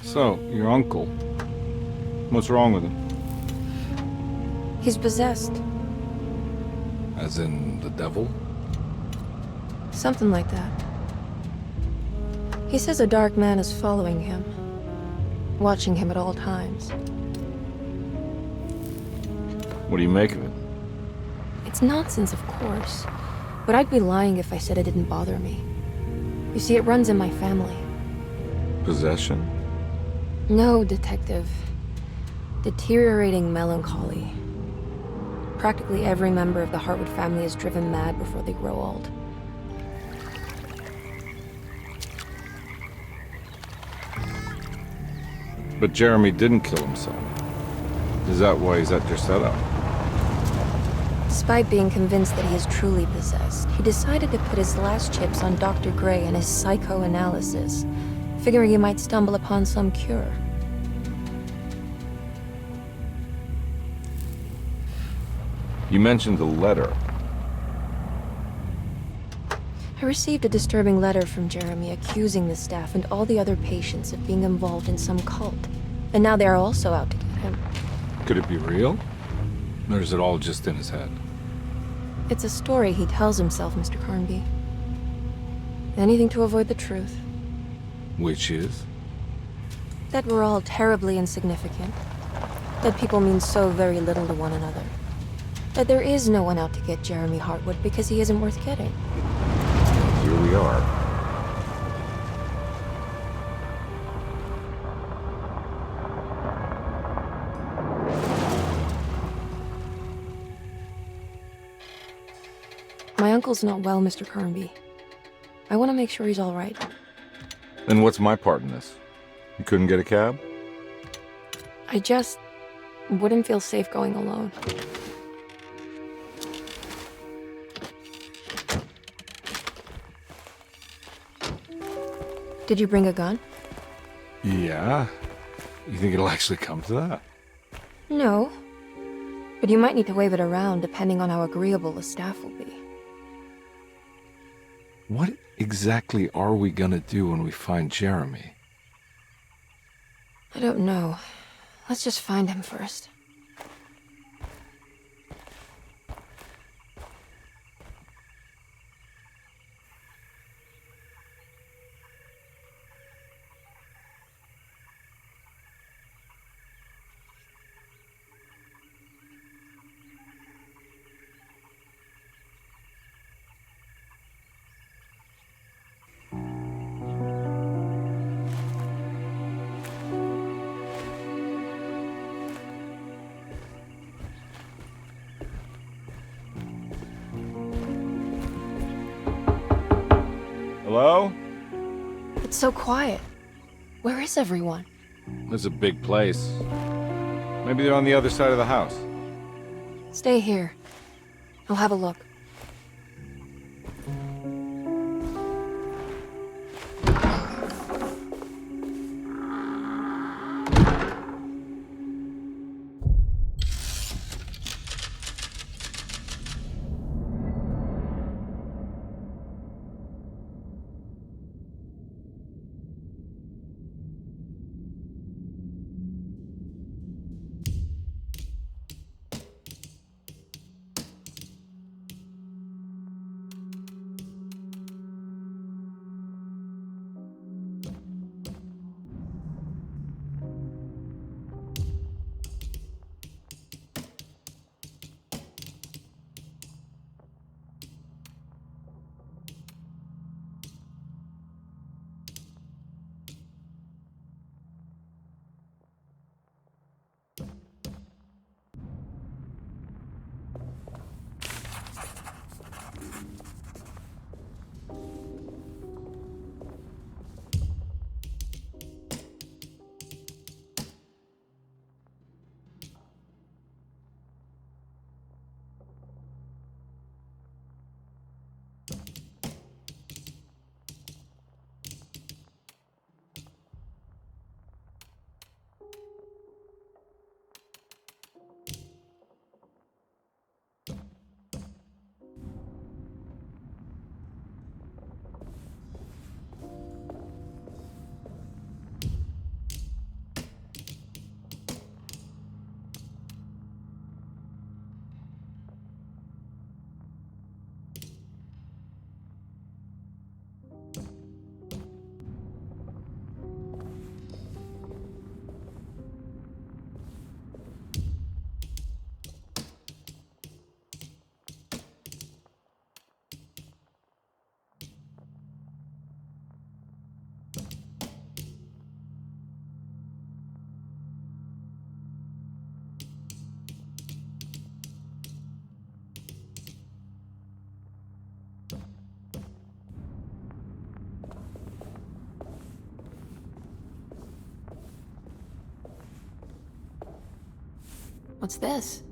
So, your uncle. What's wrong with him? He's possessed. As in the devil? Something like that. He says a dark man is following him, watching him at all times. What do you make of it? It's nonsense, of course, but I'd be lying if I said it didn't bother me. You see, it runs in my family. Possession? No, Detective. Deteriorating melancholy. Practically every member of the Hartwood family is driven mad before they grow old. But Jeremy didn't kill himself. Is that why he's at your setup? Despite being convinced that he is truly possessed, he decided to put his last chips on Dr. Gray and his psychoanalysis, figuring he might stumble upon some cure. You mentioned the letter. I received a disturbing letter from Jeremy accusing the staff and all the other patients of being involved in some cult. And now they are also out to get him. Could it be real? Or is it all just in his head? It's a story he tells himself, Mr. Carnby. Anything to avoid the truth. Which is? That we're all terribly insignificant. That people mean so very little to one another. That there is no one out to get Jeremy Hartwood because he isn't worth getting. Here we are. My uncle's not well, Mr. Carnby. I want to make sure he's all right. Then what's my part in this? You couldn't get a cab? I just wouldn't feel safe going alone. Did you bring a gun? Yeah. You think it'll actually come to that? No. But you might need to wave it around depending on how agreeable the staff will be. What exactly are we gonna do when we find Jeremy? I don't know. Let's just find him first. Hello? It's so quiet. Where is everyone? This is a big place. Maybe they're on the other side of the house. Stay here. I'll have a look. What's this?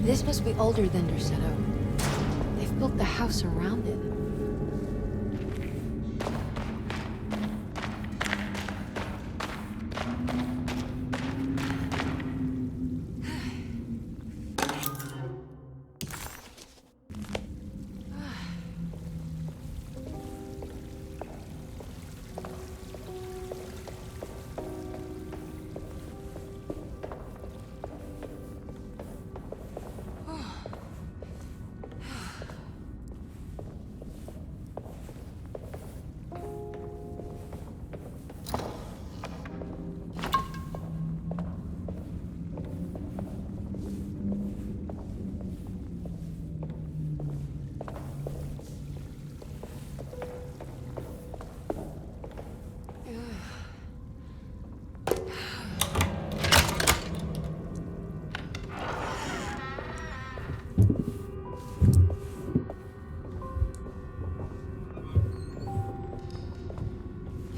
This must be older than Derceto. They've built the house around it.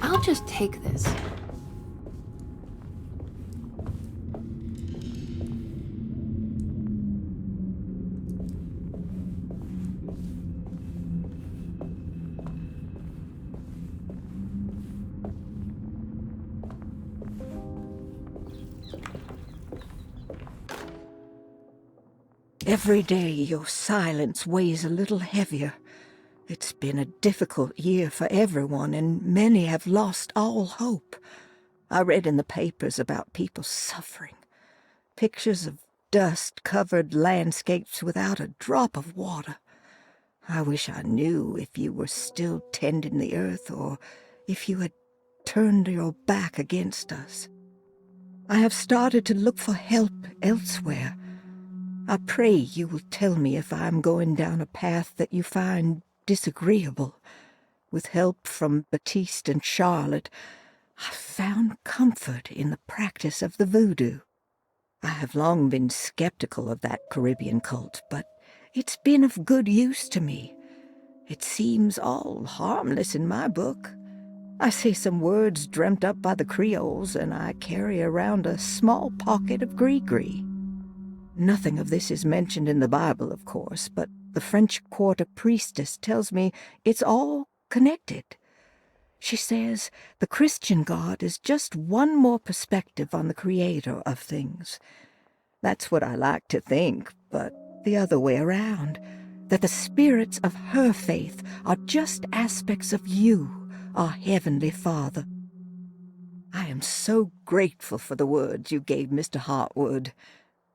I'll just take this. Every day your silence weighs a little heavier. It's been a difficult year for everyone, and many have lost all hope. I read in the papers about people suffering. Pictures of dust-covered landscapes without a drop of water. I wish I knew if you were still tending the earth or if you had turned your back against us. I have started to look for help elsewhere. I pray you will tell me if I am going down a path that you find disagreeable. With help from Baptiste and Charlotte, I found comfort in the practice of the voodoo. I have long been skeptical of that Caribbean cult, but it's been of good use to me. It seems all harmless in my book. I say some words dreamt up by the Creoles, and I carry around a small pocket of gree-gree. Nothing of this is mentioned in the Bible, of course, but the French Quarter priestess tells me it's all connected. She says the Christian God is just one more perspective on the creator of things. That's what I like to think, but the other way around, that the spirits of her faith are just aspects of you, our Heavenly Father. I am so grateful for the words you gave Mr. Hartwood.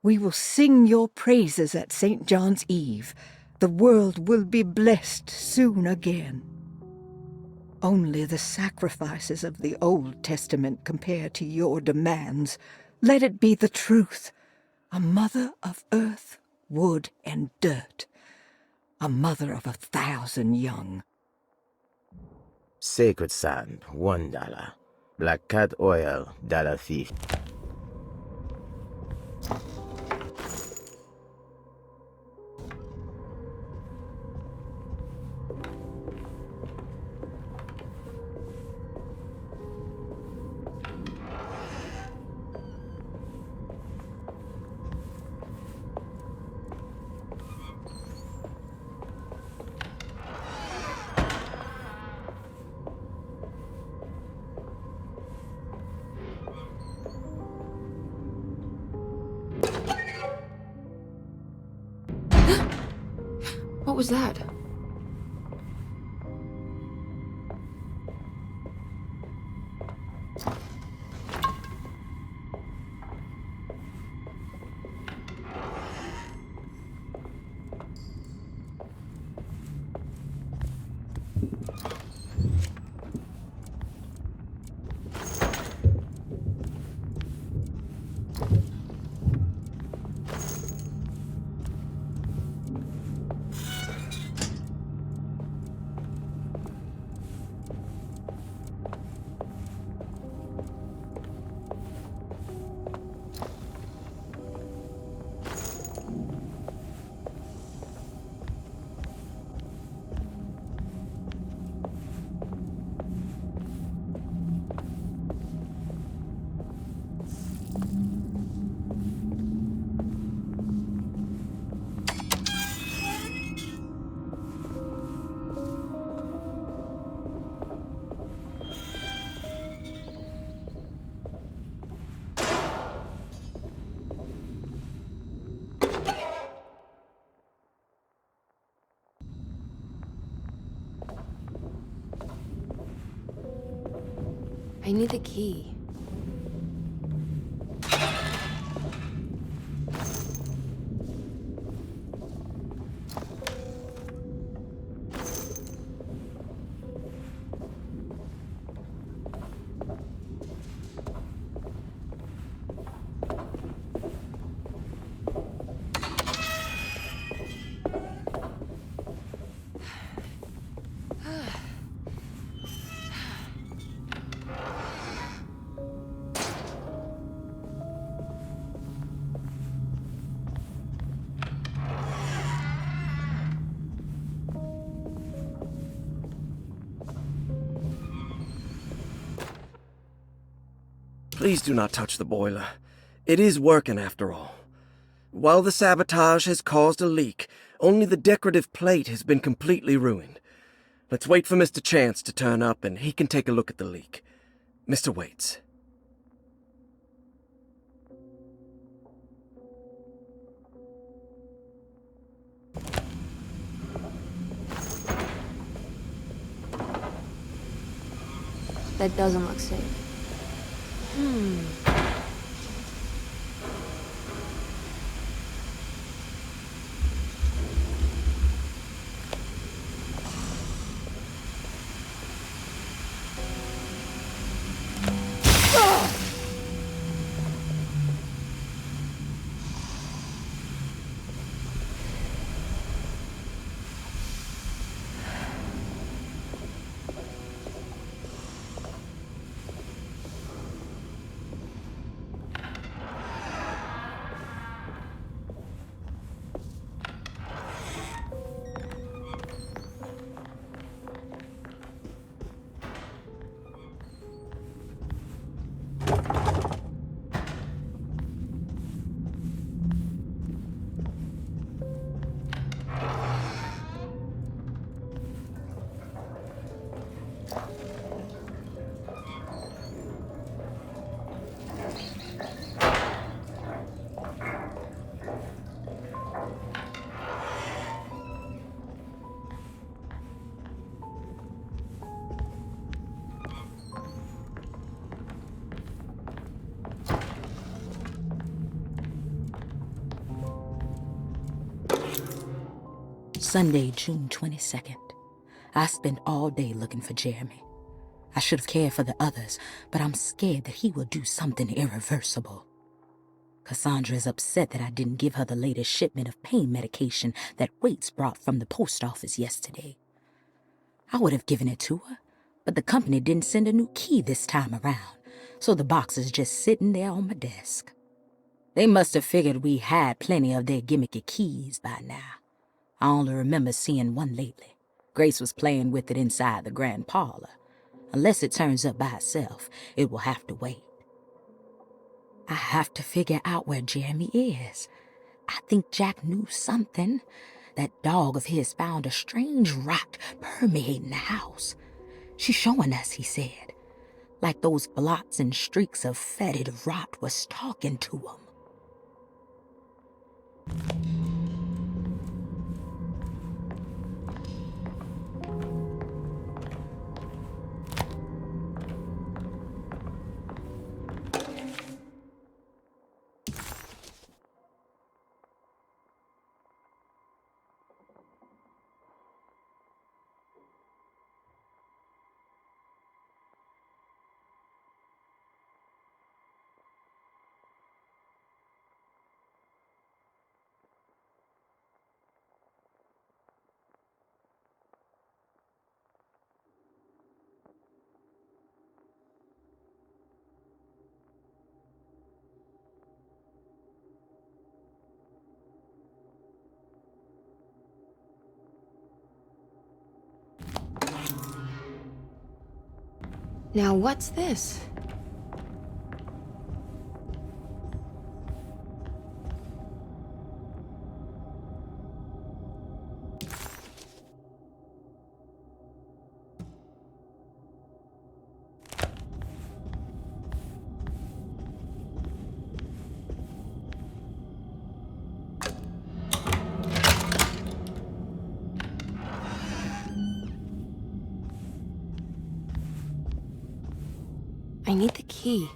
We will sing your praises at St. John's Eve. The world will be blessed soon again. Only the sacrifices of the Old Testament compare to your demands. Let it be the truth. A mother of earth, wood, and dirt. A mother of 1,000 young. Sacred sand, $1. Black cat oil, $1.50. What was that? I need the key. Please do not touch the boiler. It is working after all. While the sabotage has caused a leak, only the decorative plate has been completely ruined. Let's wait for Mr. Chance to turn up and he can take a look at the leak. Mr. Waits. That doesn't look safe. Sunday, June 22nd. I spent all day looking for Jeremy. I should have cared for the others, but I'm scared that he will do something irreversible. Cassandra is upset that I didn't give her the latest shipment of pain medication that Waits brought from the post office yesterday. I would have given it to her, but the company didn't send a new key this time around, so the box is just sitting there on my desk. They must have figured we had plenty of their gimmicky keys by now. I only remember seeing one lately. Grace was playing with it inside the grand parlor. Unless it turns up by itself, it will have to wait. I have to figure out where Jeremy is. I think Jack knew something. That dog of his found a strange rot permeating the house. She's showing us, he said. Like those blots and streaks of fetid rot was talking to him. Now what's this? I need the key.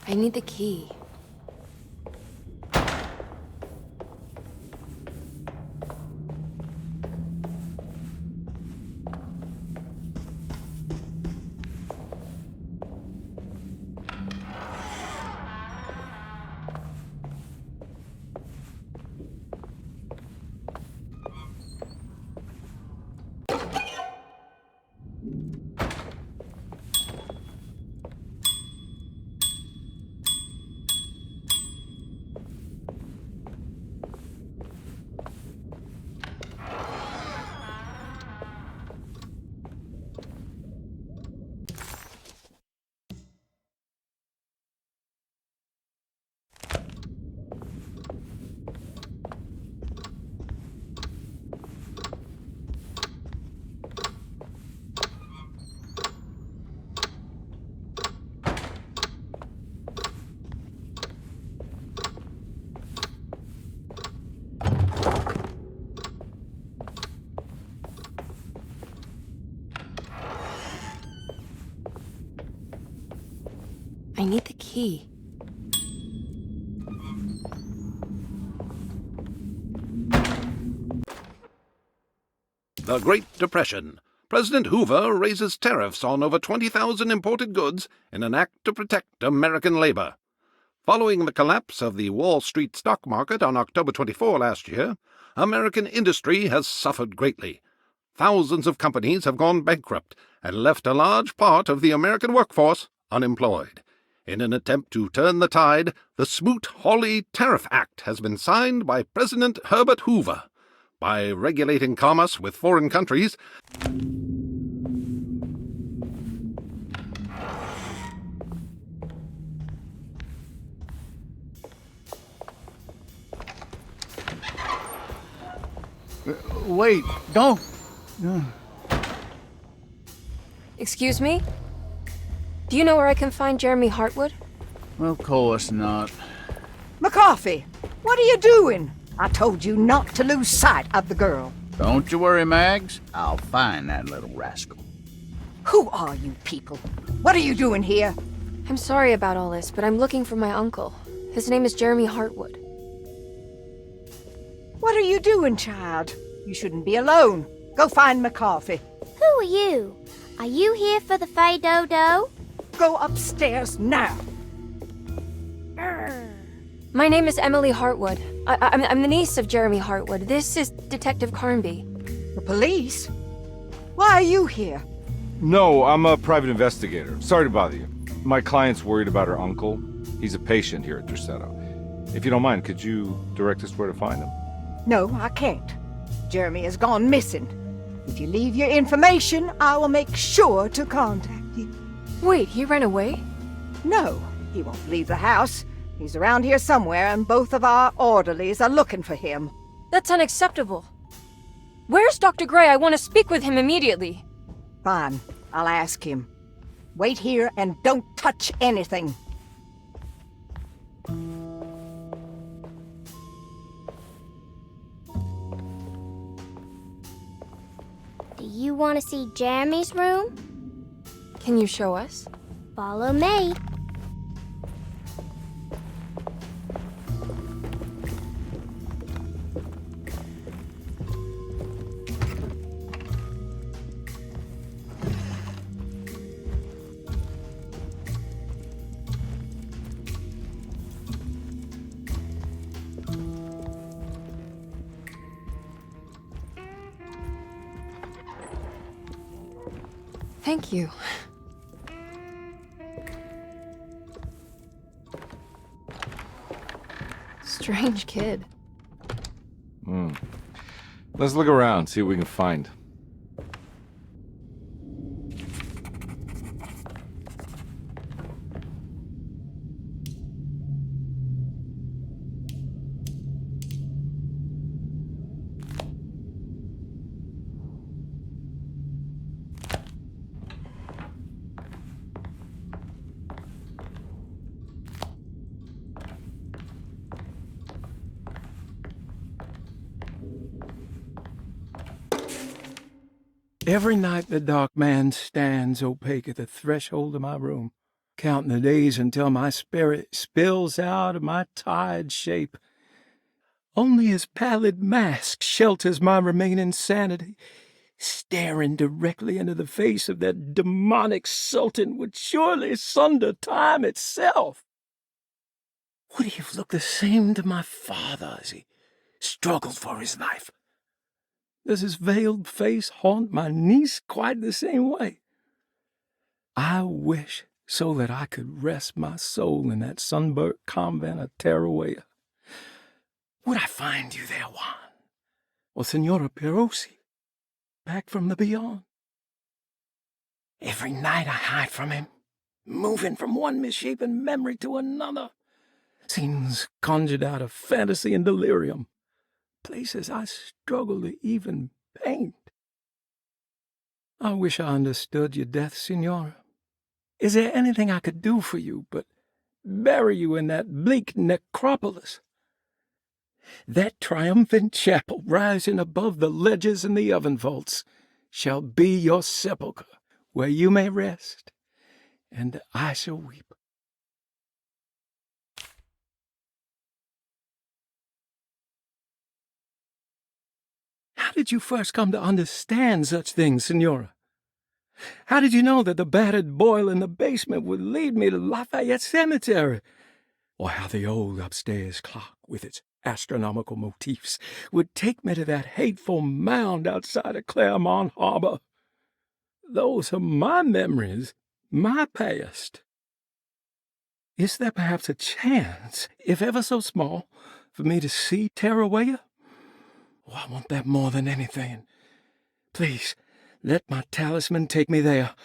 I need the key. I need the key. The Great Depression. President Hoover raises tariffs on over 20,000 imported goods in an act to protect American labor. Following the collapse of the Wall Street stock market on October 24 last year, American industry has suffered greatly. Thousands of companies have gone bankrupt and left a large part of the American workforce unemployed. In an attempt to turn the tide, the Smoot-Hawley Tariff Act has been signed by President Herbert Hoover. By regulating commerce with foreign countries, Wait, don't! Excuse me? Do you know where I can find Jeremy Hartwood? Of course not. McCarthy, what are you doing? I told you not to lose sight of the girl. Don't you worry, Mags. I'll find that little rascal. Who are you people? What are you doing here? I'm sorry about all this, but I'm looking for my uncle. His name is Jeremy Hartwood. What are you doing, child? You shouldn't be alone. Go find McCarthy. Who are you? Are you here for the Fay Dodo? Go upstairs now. My name is Emily Hartwood. I'm the niece of Jeremy Hartwood. This is Detective Carnby. The police? Why are you here? No, I'm a private investigator. Sorry to bother you. My client's worried about her uncle. He's a patient here at Derceto. If you don't mind, could you direct us where to find him? No, I can't. Jeremy has gone missing. If you leave your information, I will make sure to contact you. Wait, he ran away? No, he won't leave the house. He's around here somewhere, and both of our orderlies are looking for him. That's unacceptable. Where's Dr. Gray? I want to speak with him immediately. Fine, I'll ask him. Wait here and don't touch anything. Do you want to see Jeremy's room? Can you show us? Follow me. Thank you. Strange kid. Let's look around, see what we can find. Every night the dark man stands opaque at the threshold of my room, counting the days until my spirit spills out of my tired shape. Only his pallid mask shelters my remaining sanity. Staring directly into the face of that demonic sultan would surely sunder time itself. Would he have looked the same to my father as he struggled for his life? Does his veiled face haunt my niece quite the same way? I wish so that I could rest my soul in that sunburnt convent of Teruel. Would I find you there, Juan? Or Senora Perosi, back from the beyond? Every night I hide from him, moving from one misshapen memory to another. Scenes conjured out of fantasy and delirium. Places I struggle to even paint. I wish I understood your death, Signora. Is there anything I could do for you but bury you in that bleak necropolis? That triumphant chapel rising above the ledges and the oven vaults shall be your sepulchre, where you may rest, and I shall weep. How did you first come to understand such things, Signora? How did you know that the battered boiler in the basement would lead me to Lafayette Cemetery? Or how the old upstairs clock, with its astronomical motifs would take me to that hateful mound outside of Claremont Harbor. Those are my memories, my past. Is there perhaps a chance, if ever so small, for me to see Terrawaya? Oh, I want that more than anything. Please, let my talisman take me there.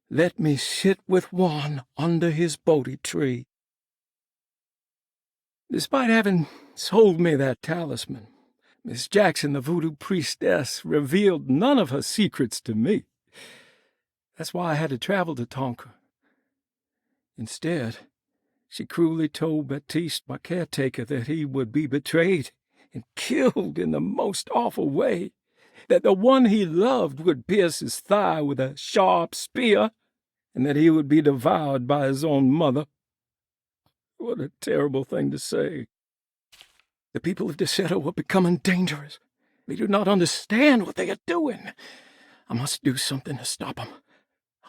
Let me sit with Juan under his Bodhi tree. Despite having sold me that talisman, Miss Jackson, the voodoo priestess, revealed none of her secrets to me. That's why I had to travel to Tonka. Instead, she cruelly told Baptiste, my caretaker, that he would be betrayed and killed in the most awful way, that the one he loved would pierce his thigh with a sharp spear, and that he would be devoured by his own mother. What a terrible thing to say. The people of Deseto are becoming dangerous. They do not understand what they are doing. I must do something to stop them.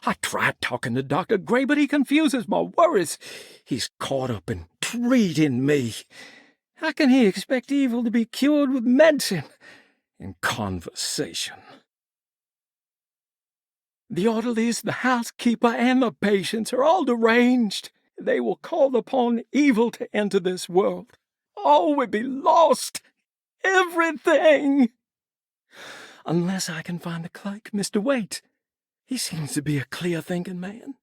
I tried talking to Dr. Gray, but he confuses my worries. He's caught up in treating me. How can he expect evil to be cured with medicine and conversation? The orderlies, the housekeeper, and the patients are all deranged. They will call upon evil to enter this world. All will be lost. Everything. Unless I can find the clerk, Mr. Waite. He seems to be a clear-thinking man.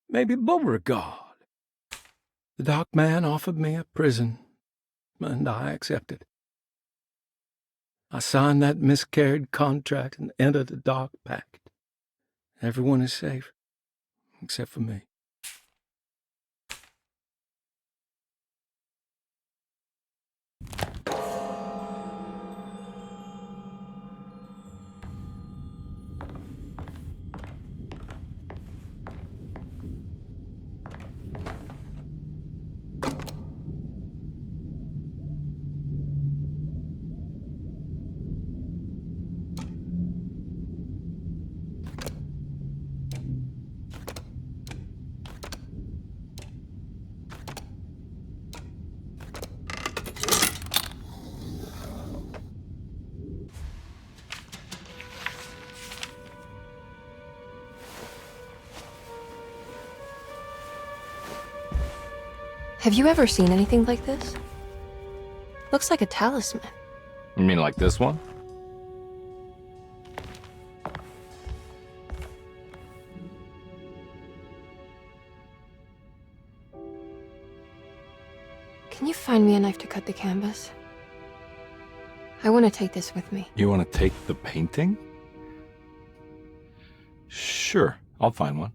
Maybe Beauregard. The dark man offered me a prison, and I accepted. I signed that miscarried contract and entered the dark pact. Everyone is safe, except for me. Have you ever seen anything like this? Looks like a talisman. You mean like this one? Can you find me a knife to cut the canvas? I want to take this with me. You want to take the painting? Sure, I'll find one.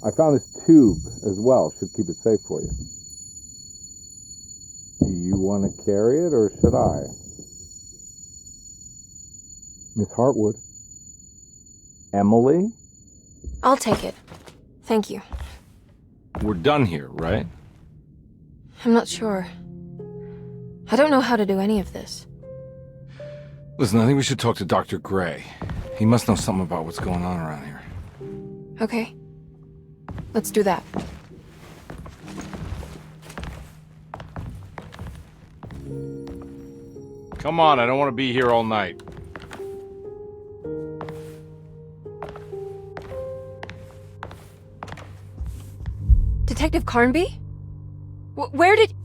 I found this tube as well. Should keep it safe for you. Do you want to carry it, or should I? Miss Hartwood? Emily? I'll take it. Thank you. We're done here, right? I'm not sure. I don't know how to do any of this. Listen, I think we should talk to Dr. Gray. He must know something about what's going on around here. Okay. Let's do that. Come on, I don't want to be here all night. Detective Carnby? Where did...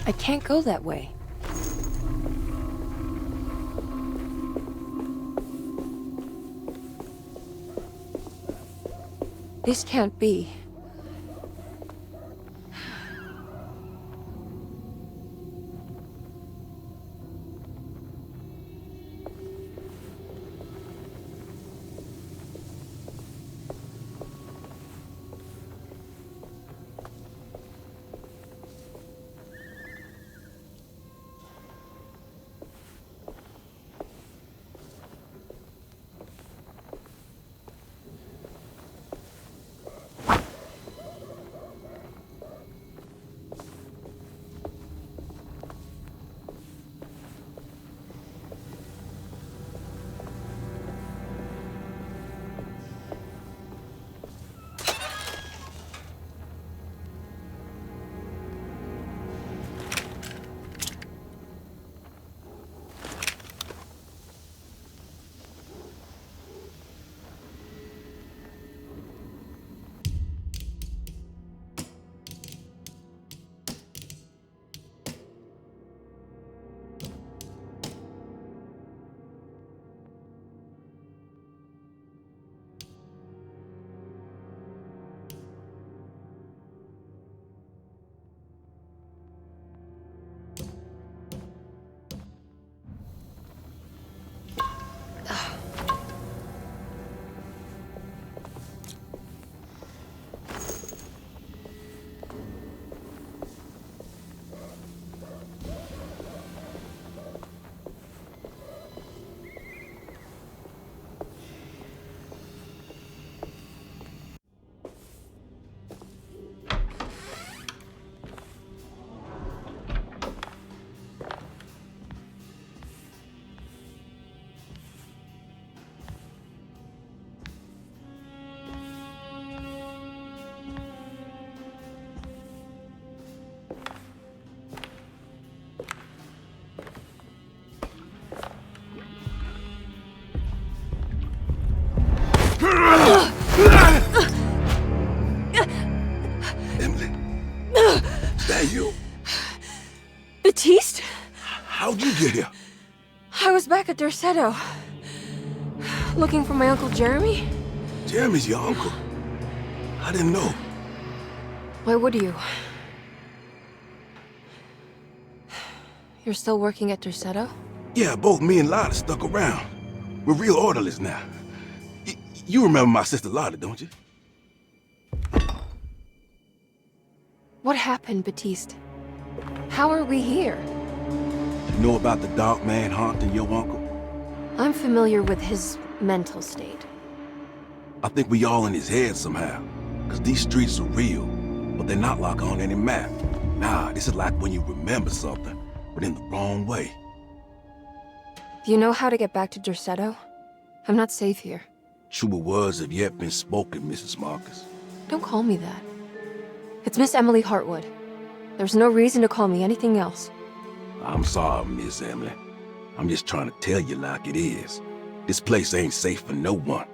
I can't go that way. This can't be. Emily, is that you? Baptiste? How'd you get here? I was back at Derceto. Looking for my Uncle Jeremy? Jeremy's your uncle. I didn't know. Why would you? You're still working at Derceto? Yeah, both me and Lotta stuck around. We're real orderlies now. You remember my sister Lotta, don't you? What happened, Baptiste? How are we here? You know about the dark man haunting your uncle? I'm familiar with his mental state. I think we all in his head somehow. Cause these streets are real, but they're not like on any map. Nah, this is like when you remember something, but in the wrong way. Do you know how to get back to Derceto? I'm not safe here. Truer words have yet been spoken, Mrs. Marcus. Don't call me that. It's Miss Emily Hartwood. There's no reason to call me anything else. I'm sorry, Miss Emily. I'm just trying to tell you like it is. This place ain't safe for no one.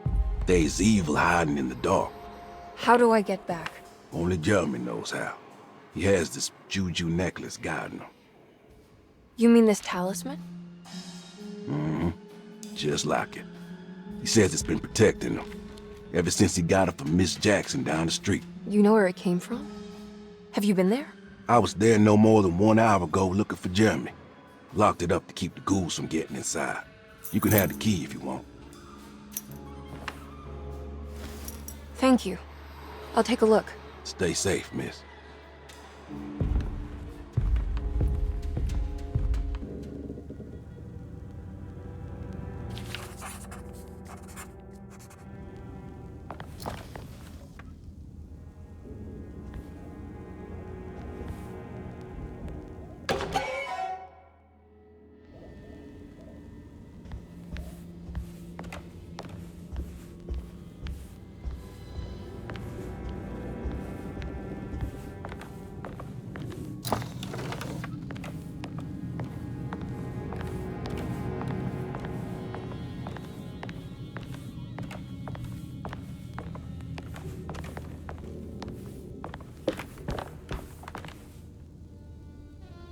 There's evil hiding in the dark. How do I get back? Only Jeremy knows how. He has this juju necklace guiding him. You mean this talisman? Mm-hmm. Just like it. He says it's been protecting him ever since he got it from Miss Jackson down the street. You know where it came from? Have you been there? I was there no more than 1 hour ago looking for Jeremy. Locked it up to keep the ghouls from getting inside. You can have the key if you want. Thank you. I'll take a look. Stay safe, miss.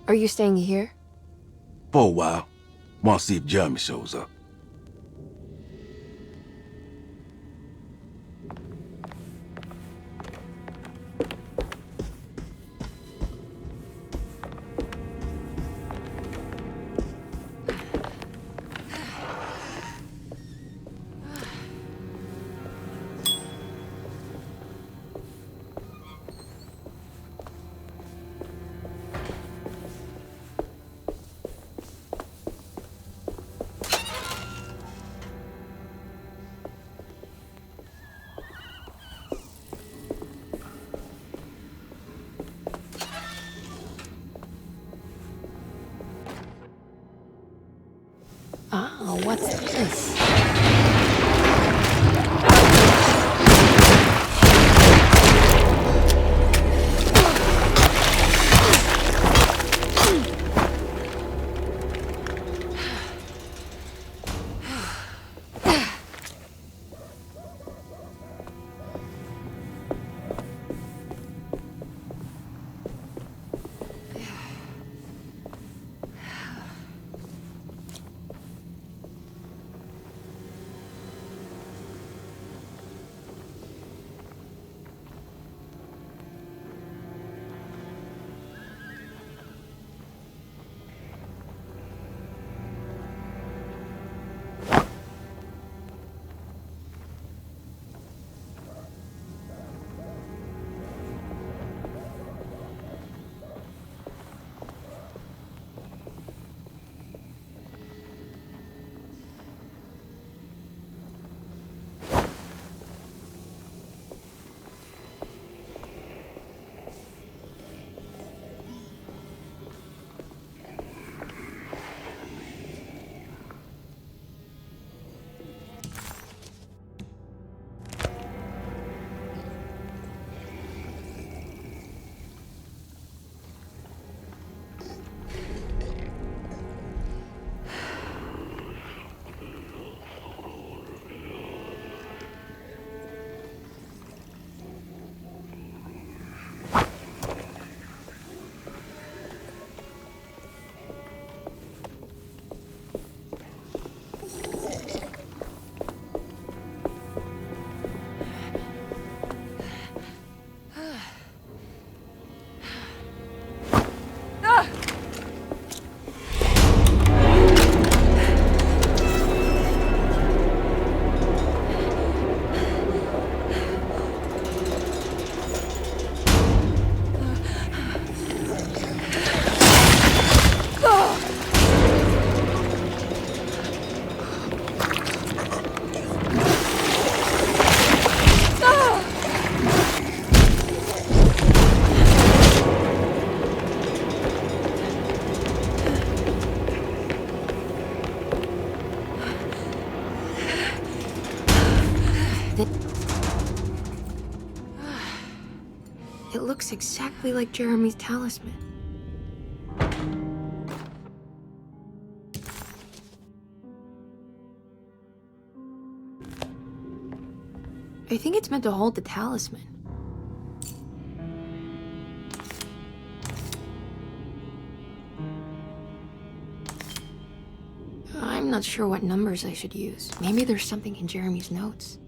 Are you staying here? For a while. Want to see if Jeremy shows up. Ah, what's this? It looks exactly like Jeremy's talisman. I think it's meant to hold the talisman. not sure what numbers I should use. Maybe there's something in Jeremy's notes.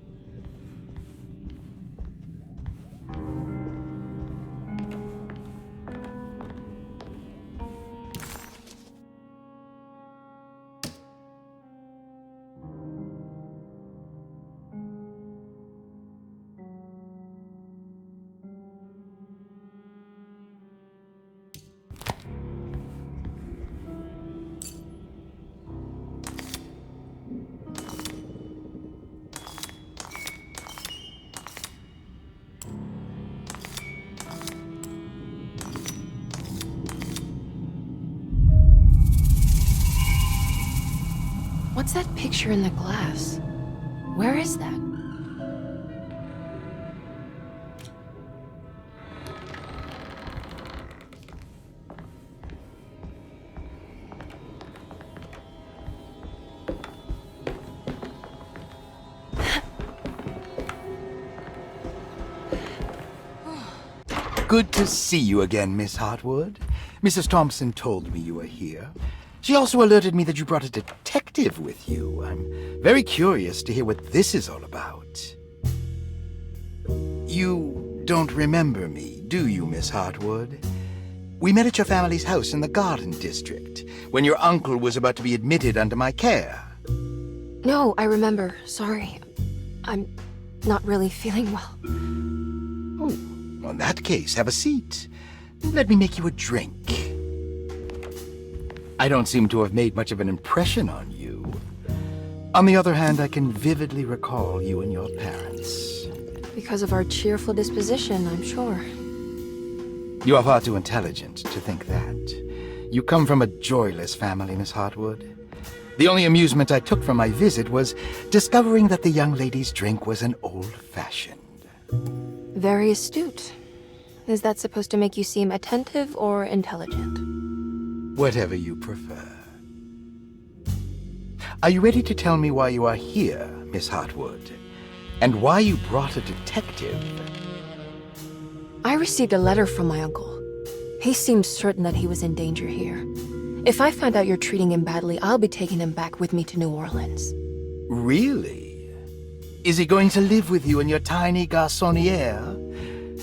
What's that picture in the glass? Where is that? Good to see you again, Miss Hartwood. Mrs. Thompson told me you were here. She also alerted me that you brought a detective with you. I'm very curious to hear what this is all about. You don't remember me, do you, Miss Hartwood? We met at your family's house in the Garden District, when your uncle was about to be admitted under my care. No, I remember. Sorry. I'm not really feeling well. Oh, in that case, have a seat. Let me make you a drink. I don't seem to have made much of an impression on you. On the other hand, I can vividly recall you and your parents. Because of our cheerful disposition, I'm sure. You are far too intelligent to think that. You come from a joyless family, Miss Hartwood. The only amusement I took from my visit was discovering that the young lady's drink was an old-fashioned. Very astute. Is that supposed to make you seem attentive or intelligent? Whatever you prefer. Are you ready to tell me why you are here, Miss Hartwood? And why you brought a detective? I received a letter from my uncle. He seemed certain that he was in danger here. If I find out you're treating him badly, I'll be taking him back with me to New Orleans. Really? Is he going to live with you in your tiny garçonniere?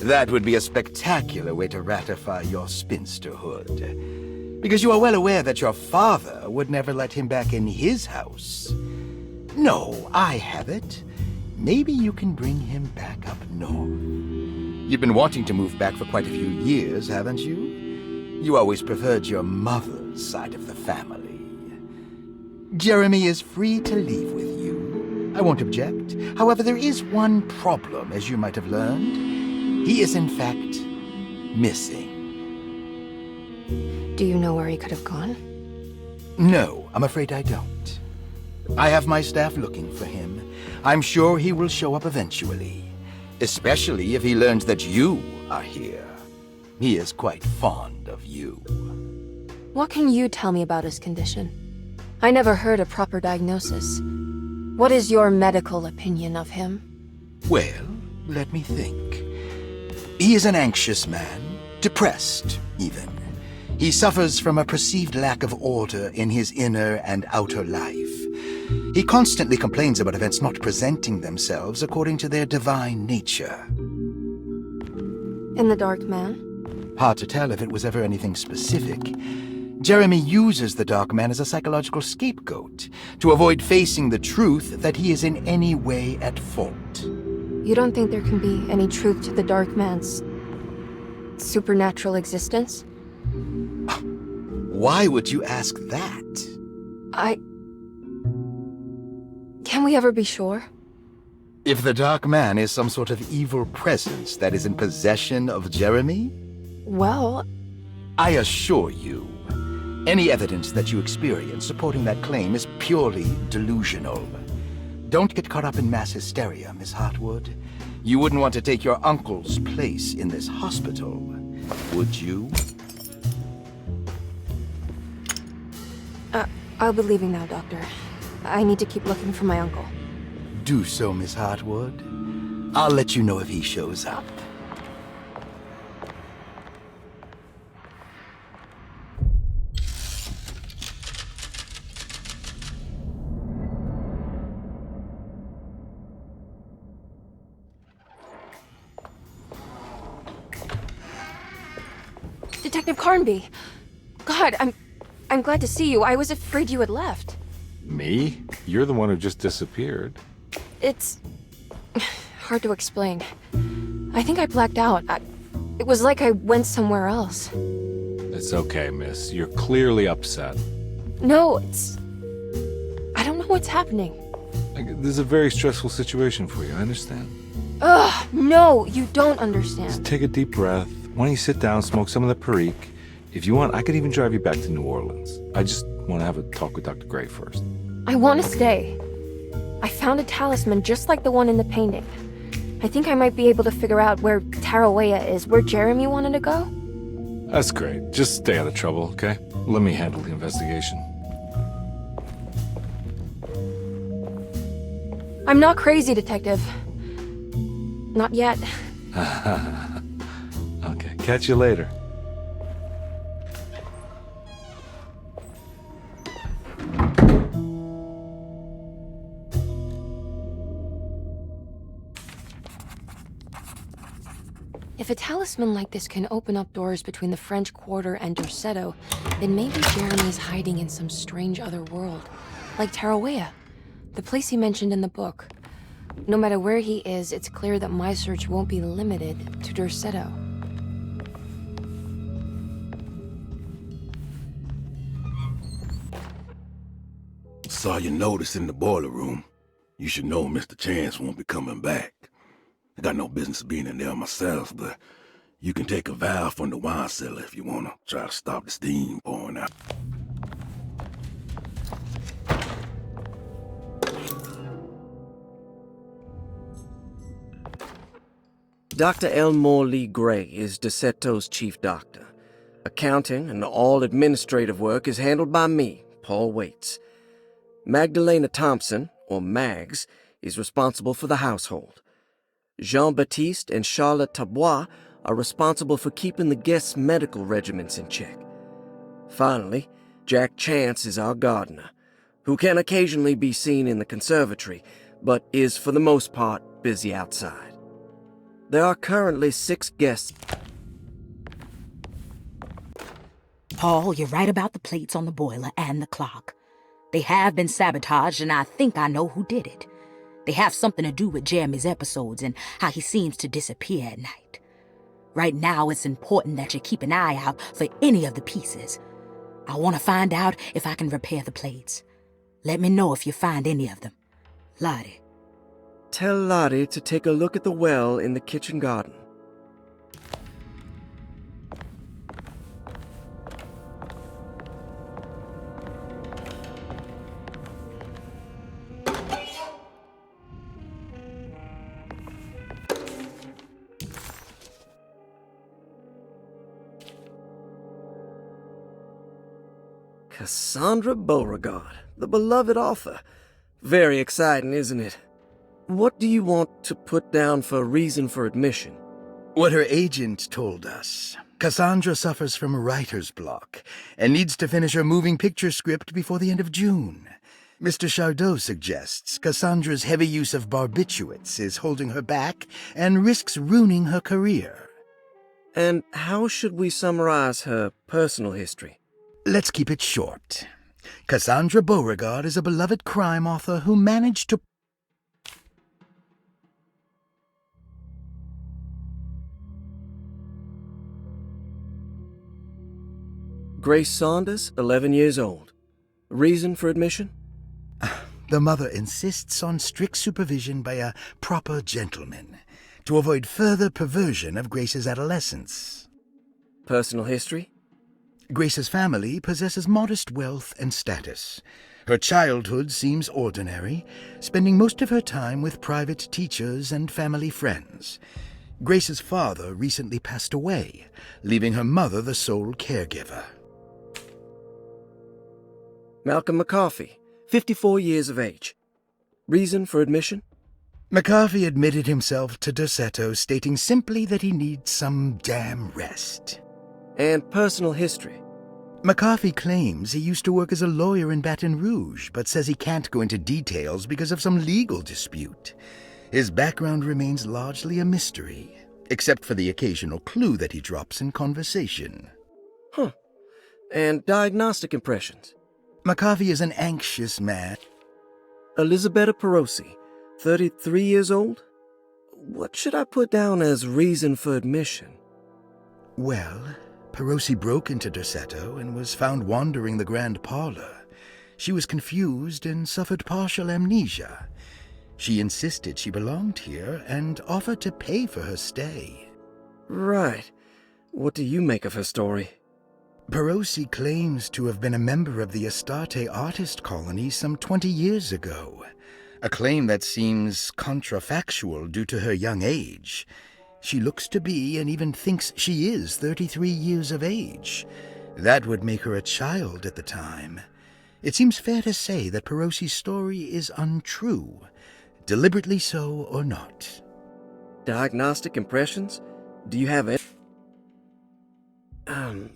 That would be a spectacular way to ratify your spinsterhood. Because you are well aware that your father would never let him back in his house. No, I have it. Maybe you can bring him back up north. You've been wanting to move back for quite a few years, haven't you? You always preferred your mother's side of the family. Jeremy is free to leave with you. I won't object. However, there is one problem, as you might have learned. He is, in fact, missing. Do you know where he could have gone? No, I'm afraid I don't. I have my staff looking for him. I'm sure he will show up eventually. Especially if he learns that you are here. He is quite fond of you. What can you tell me about his condition? I never heard a proper diagnosis. What is your medical opinion of him? Well, let me think. He is an anxious man, depressed, even. He suffers from a perceived lack of order in his inner and outer life. He constantly complains about events not presenting themselves according to their divine nature. And the Dark Man? Hard to tell if it was ever anything specific. Jeremy uses the Dark Man as a psychological scapegoat to avoid facing the truth that he is in any way at fault. You don't think there can be any truth to the Dark Man's supernatural existence? Why would you ask that? Can we ever be sure? If the Dark Man is some sort of evil presence that is in possession of Jeremy? Well, I assure you, any evidence that you experience supporting that claim is purely delusional. Don't get caught up in mass hysteria, Miss Hartwood. You wouldn't want to take your uncle's place in this hospital, would you? I'll be leaving now, Doctor. I need to keep looking for my uncle. Do so, Miss Hartwood. I'll let you know if he shows up. Detective Carnby. God, I'm glad to see you. I was afraid you had left. Me? You're the one who just disappeared. It's hard to explain. I think I blacked out. It was like I went somewhere else. It's okay, miss. You're clearly upset. No, I don't know what's happening. This is a very stressful situation for you, I understand. Ugh, no, you don't understand. Just take a deep breath. Why don't you sit down, smoke some of the Perique? If you want, I could even drive you back to New Orleans. I just want to have a talk with Dr. Gray first. I want to stay. I found a talisman just like the one in the painting. I think I might be able to figure out where Tarawea is, where Jeremy wanted to go. That's great. Just stay out of trouble, okay? Let me handle the investigation. I'm not crazy, Detective. Not yet. Okay, catch you later. If a talisman like this can open up doors between the French Quarter and Dorsetto, then maybe Jeremy is hiding in some strange other world. Like Tarawea, the place he mentioned in the book. No matter where he is, it's clear that my search won't be limited to Dorsetto. Saw your notice in the boiler room. You should know Mr. Chance won't be coming back. I got no business being in there myself, but you can take a valve from the wine cellar if you want to try to stop the steam pouring out. Dr. Elmore Lee Gray is Dorsetto's chief doctor. Accounting and all administrative work is handled by me, Paul Waits. Magdalena Thompson, or Mags, is responsible for the household. Jean-Baptiste and Charlotte Tabois are responsible for keeping the guests' medical regimens in check. Finally, Jack Chance is our gardener, who can occasionally be seen in the conservatory, but is for the most part busy outside. There are currently 6 guests. Paul, you're right about the plates on the boiler and the clock. They have been sabotaged, and I think I know who did it. They have something to do with Jeremy's episodes and how he seems to disappear at night. Right now, it's important that you keep an eye out for any of the pieces. I want to find out if I can repair the plates. Let me know if you find any of them. Lottie. Tell Lottie to take a look at the well in the kitchen garden. Cassandra Beauregard, the beloved author. Very exciting, isn't it? What do you want to put down for reason for admission? What her agent told us. Cassandra suffers from writer's block and needs to finish her moving picture script before the end of June. Mr. Chardot suggests Cassandra's heavy use of barbiturates is holding her back and risks ruining her career. And how should we summarize her personal history? Let's keep it short. Cassandra Beauregard is a beloved crime author who managed to... Grace Saunders, 11 years old. Reason for admission? The mother insists on strict supervision by a proper gentleman to avoid further perversion of Grace's adolescence. Personal history? Grace's family possesses modest wealth and status. Her childhood seems ordinary, spending most of her time with private teachers and family friends. Grace's father recently passed away, leaving her mother the sole caregiver. Malcolm McCarthy, 54 years of age. Reason for admission? McCarthy admitted himself to Dorsetto, stating simply that he needs some damn rest. And personal history? McCarthy claims he used to work as a lawyer in Baton Rouge, but says he can't go into details because of some legal dispute. His background remains largely a mystery, except for the occasional clue that he drops in conversation. Huh. And diagnostic impressions? McCarthy is an anxious man. Elisabetta Perosi, 33 years old? What should I put down as reason for admission? Well, Perosi broke into Derceto and was found wandering the grand parlor. She was confused and suffered partial amnesia. She insisted she belonged here and offered to pay for her stay. Right. What do you make of her story? Perosi claims to have been a member of the Astarte artist colony some 20 years ago, a claim that seems contrafactual due to her young age. She looks to be and even thinks she is 33 years of age. That would make her a child at the time. It seems fair to say that Perosi's story is untrue, deliberately so or not. Diagnostic impressions? Do you have it?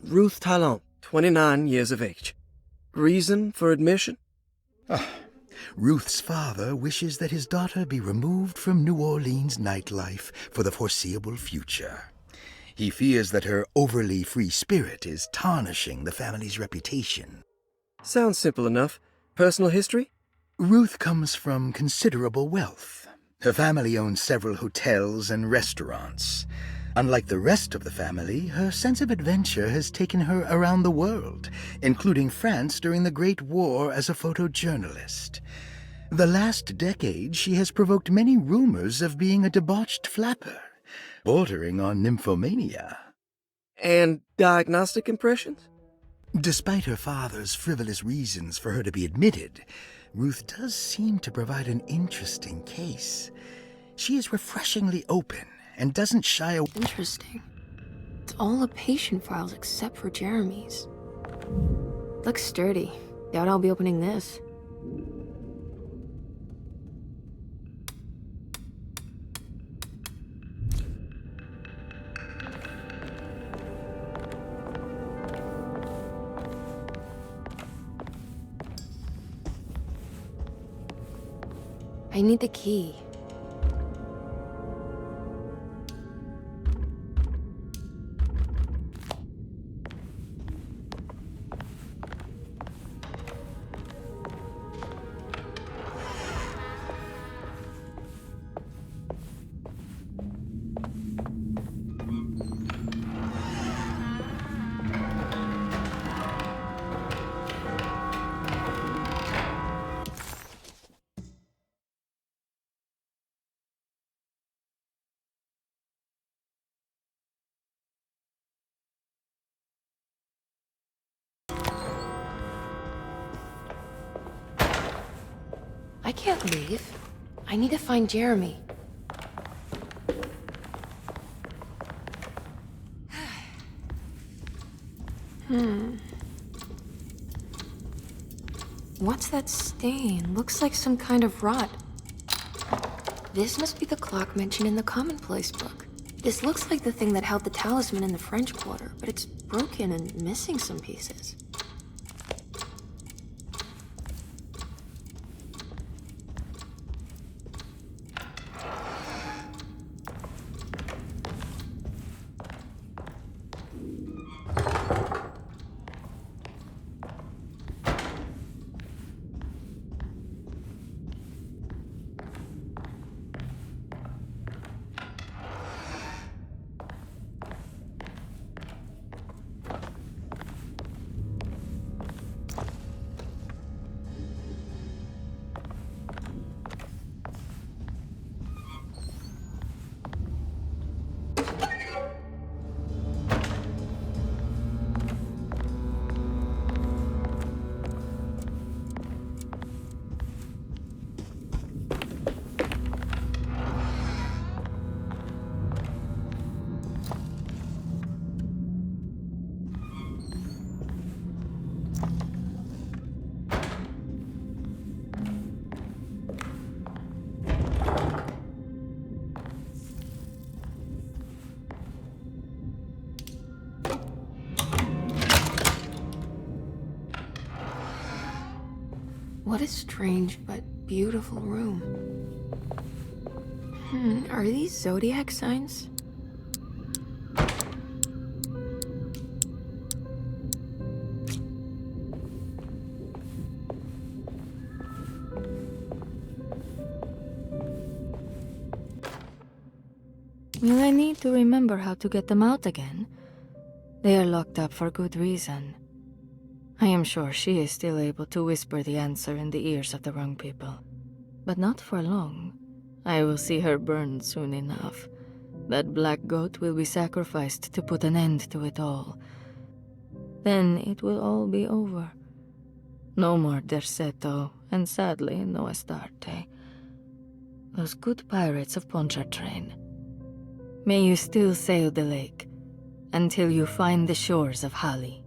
Ruth Talon, 29 years of age. Reason for admission? Ruth's father wishes that his daughter be removed from New Orleans nightlife for the foreseeable future. He fears that her overly free spirit is tarnishing the family's reputation. Sounds simple enough. Personal history? Ruth comes from considerable wealth. Her family owns several hotels and restaurants. Unlike the rest of the family, her sense of adventure has taken her around the world, including France during the Great War as a photojournalist. The last decade, she has provoked many rumors of being a debauched flapper, bordering on nymphomania. And diagnostic impressions? Despite her father's frivolous reasons for her to be admitted, Ruth does seem to provide an interesting case. She is refreshingly open and doesn't shy away. Interesting. It's all the patient files except for Jeremy's. Looks sturdy. Doubt I'll be opening this. I need the key. I can't leave. I need to find Jeremy. What's that stain? Looks like some kind of rot. This must be the clock mentioned in the commonplace book. This looks like the thing that held the talisman in the French Quarter, but it's broken and missing some pieces. What a strange but beautiful room. Are these zodiac signs? need to remember how to get them out again. They are locked up for good reason. I am sure she is still able to whisper the answer in the ears of the wrong people. But not for long. I will see her burned soon enough. That black goat will be sacrificed to put an end to it all. Then it will all be over. No more Derceto, and sadly, no Astarte. Those good pirates of Pontchartrain. May you still sail the lake, until you find the shores of Hali.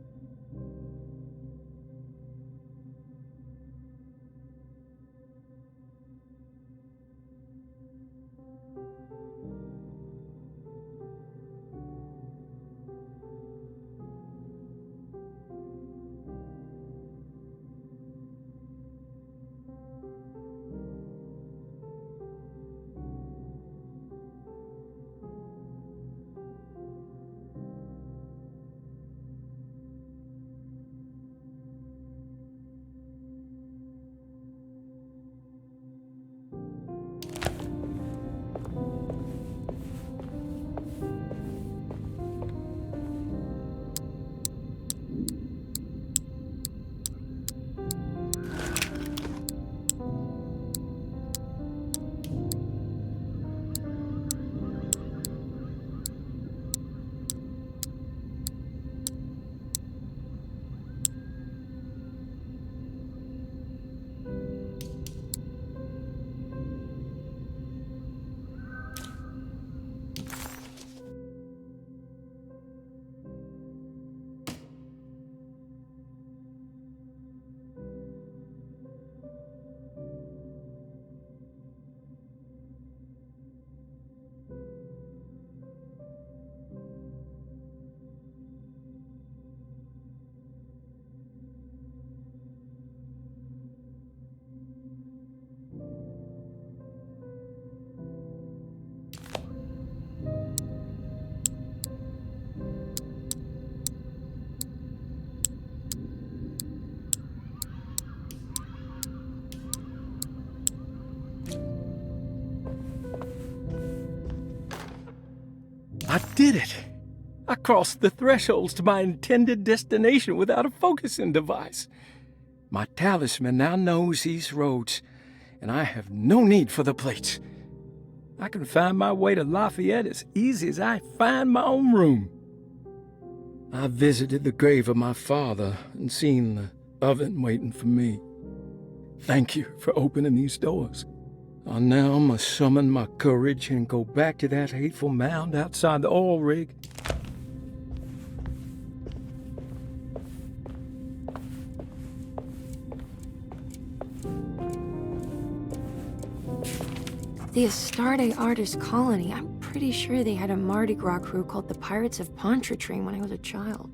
I did it! I crossed the thresholds to my intended destination without a focusing device. My talisman now knows these roads, and I have no need for the plates. I can find my way to Lafayette as easy as I find my own room. I visited the grave of my father and seen the oven waiting for me. Thank you for opening these doors. I now must summon my courage and go back to that hateful mound outside the oil rig. The Astarte artist colony, I'm pretty sure they had a Mardi Gras crew called the Pirates of Pontchartrain when I was a child.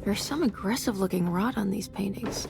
There's some aggressive-looking rot on these paintings.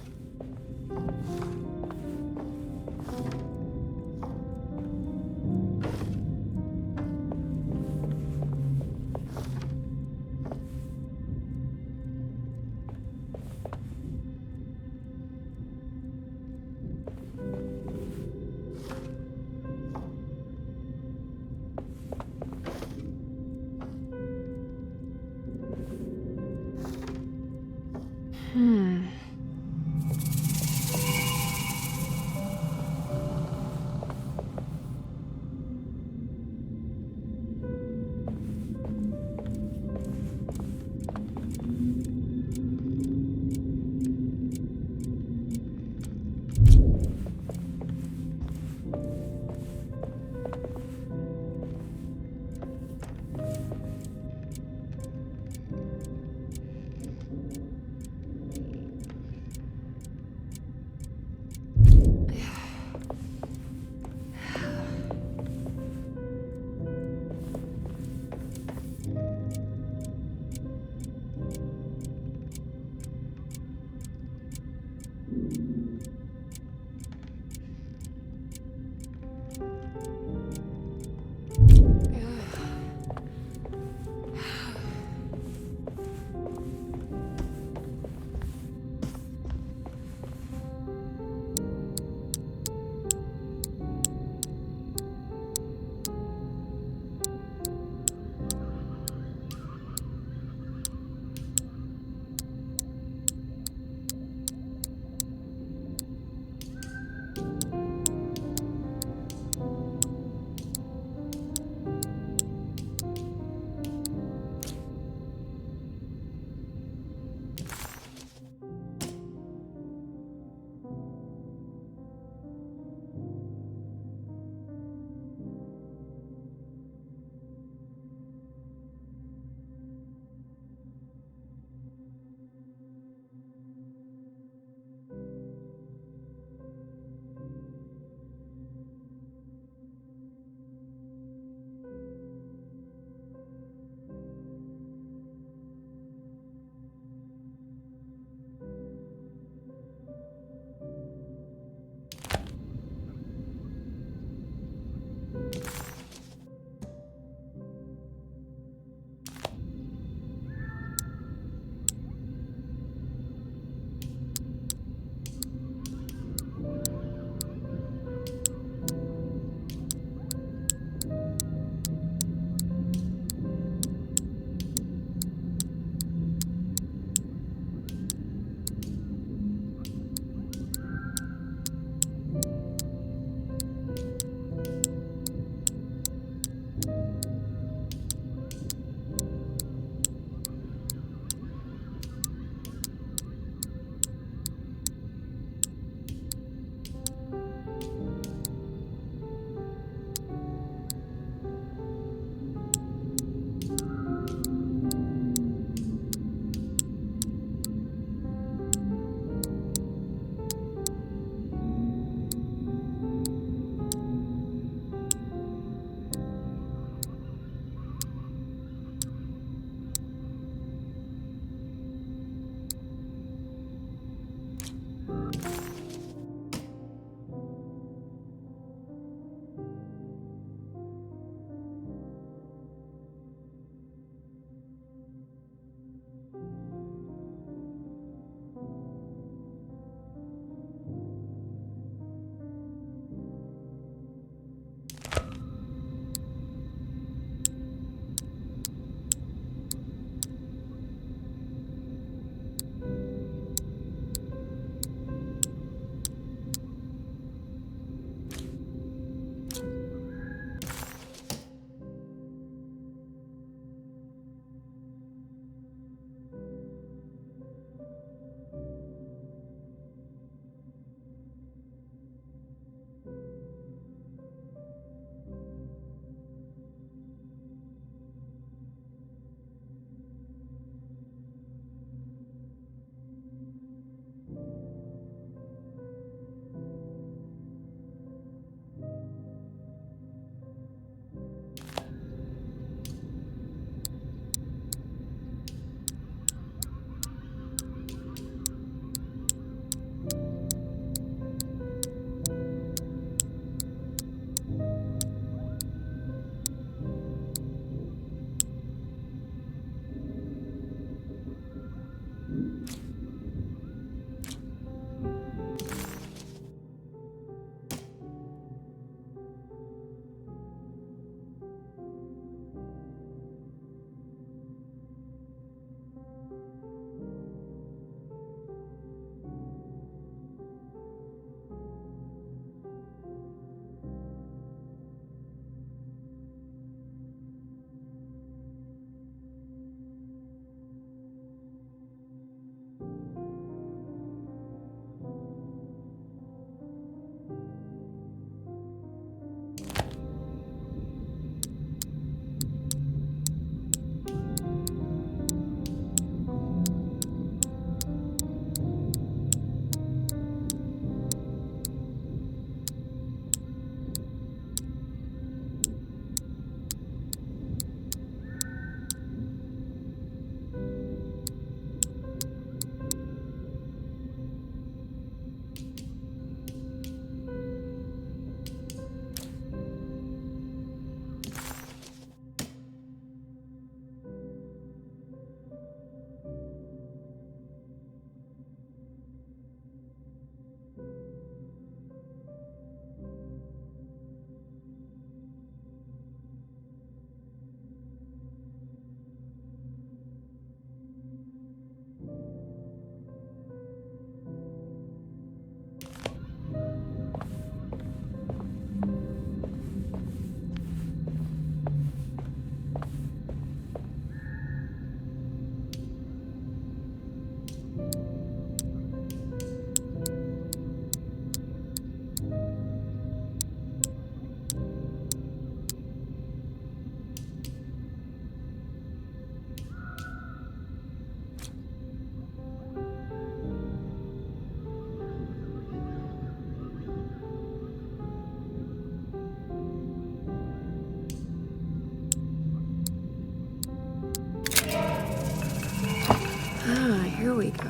Here we go.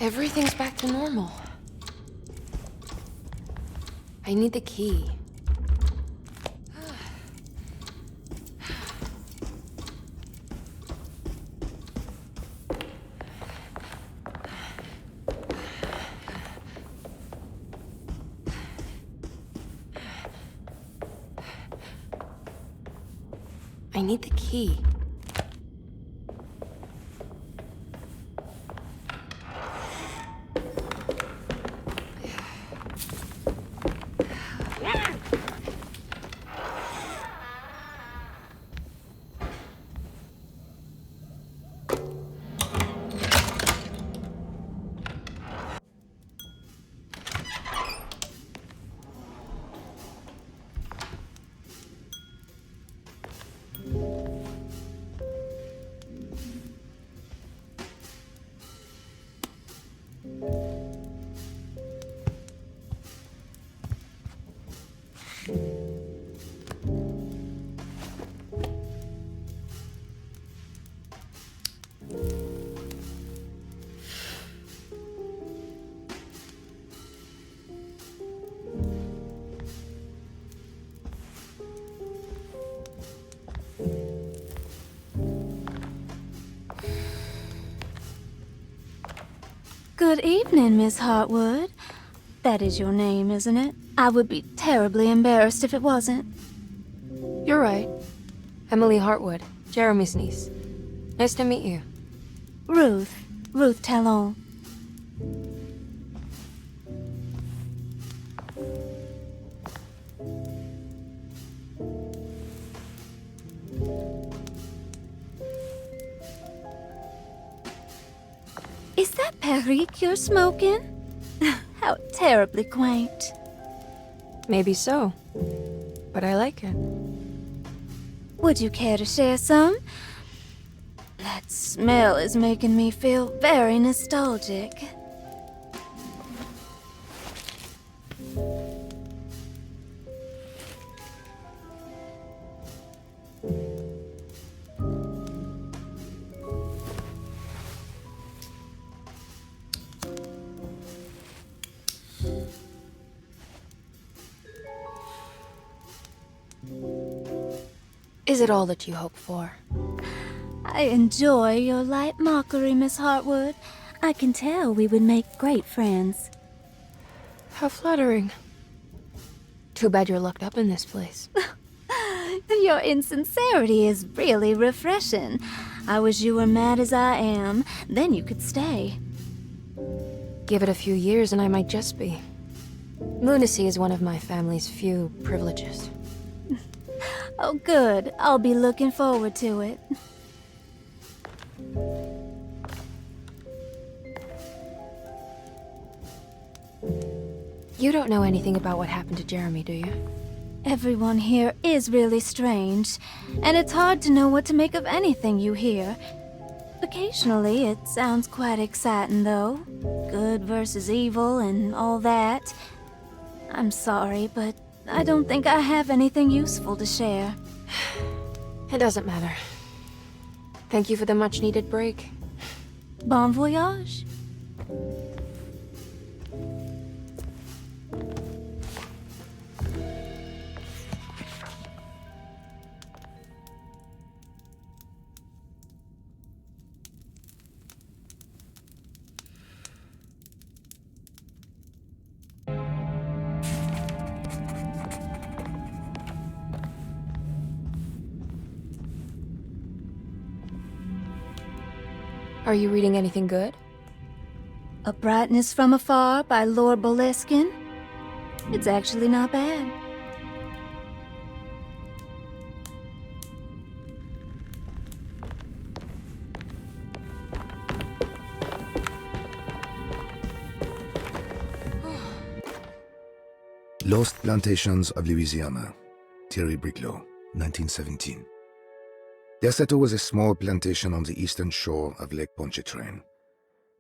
Everything's back to normal. I need the key. I need the key. Good evening, Miss Hartwood. That is your name, isn't it? I would be terribly embarrassed if it wasn't. You're right. Emily Hartwood, Jeremy's niece. Nice to meet you. Ruth Talon. Is that Perique you're smoking? How terribly quaint. Maybe so, but I like it. Would you care to share some? That smell is making me feel very nostalgic. Is it all that you hope for? I enjoy your light mockery, Miss Hartwood. I can tell we would make great friends. How flattering. Too bad you're locked up in this place. Your insincerity is really refreshing. I wish you were mad as I am. Then you could stay. Give it a few years and I might just be. Lunacy is one of my family's few privileges. Oh, good. I'll be looking forward to it. You don't know anything about what happened to Jeremy, do you? Everyone here is really strange, and it's hard to know what to make of anything you hear. Occasionally, it sounds quite exciting, though. Good versus evil and all that. I'm sorry, but I don't think I have anything useful to share. It doesn't matter. Thank you for the much-needed break. Bon voyage. Are you reading anything good? A Brightness from Afar by Lord Boleskine? It's actually not bad. Lost Plantations of Louisiana, Thierry Briclot, 1917. Derceto was a small plantation on the eastern shore of Lake Pontchartrain.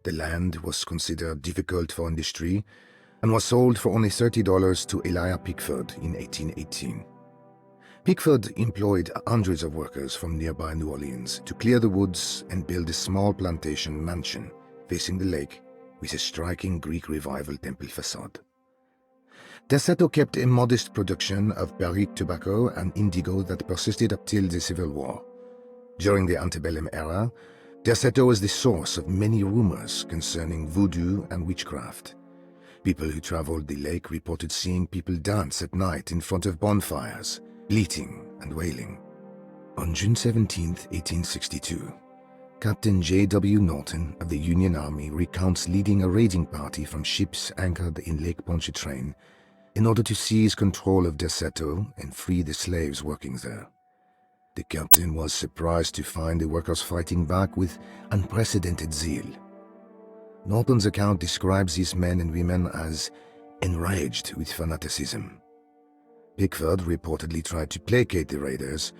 The land was considered difficult for industry and was sold for only $30 to Elijah Pickford in 1818. Pickford employed hundreds of workers from nearby New Orleans to clear the woods and build a small plantation mansion facing the lake with a striking Greek Revival temple facade. Derceto kept a modest production of barrique tobacco and indigo that persisted up till the Civil War. During the antebellum era, Derceto was the source of many rumors concerning voodoo and witchcraft. People who traveled the lake reported seeing people dance at night in front of bonfires, bleating and wailing. On June 17, 1862, Captain J.W. Norton of the Union Army recounts leading a raiding party from ships anchored in Lake Pontchartrain in order to seize control of Derceto and free the slaves working there. The captain was surprised to find the workers fighting back with unprecedented zeal. Norton's account describes these men and women as enraged with fanaticism. Pickford reportedly tried to placate the raiders,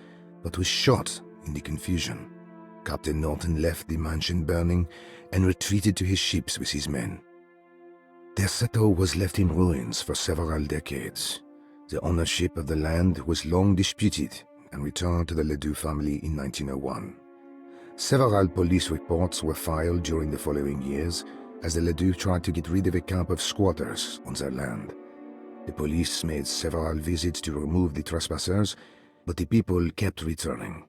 but was shot in the confusion. Captain Norton left the mansion burning and retreated to his ships with his men. Derceto was left in ruins for several decades. The ownership of the land was long disputed and returned to the Ledoux family in 1901. Several police reports were filed during the following years as the Ledoux tried to get rid of a camp of squatters on their land. The police made several visits to remove the trespassers, but the people kept returning.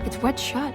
It's wet shut.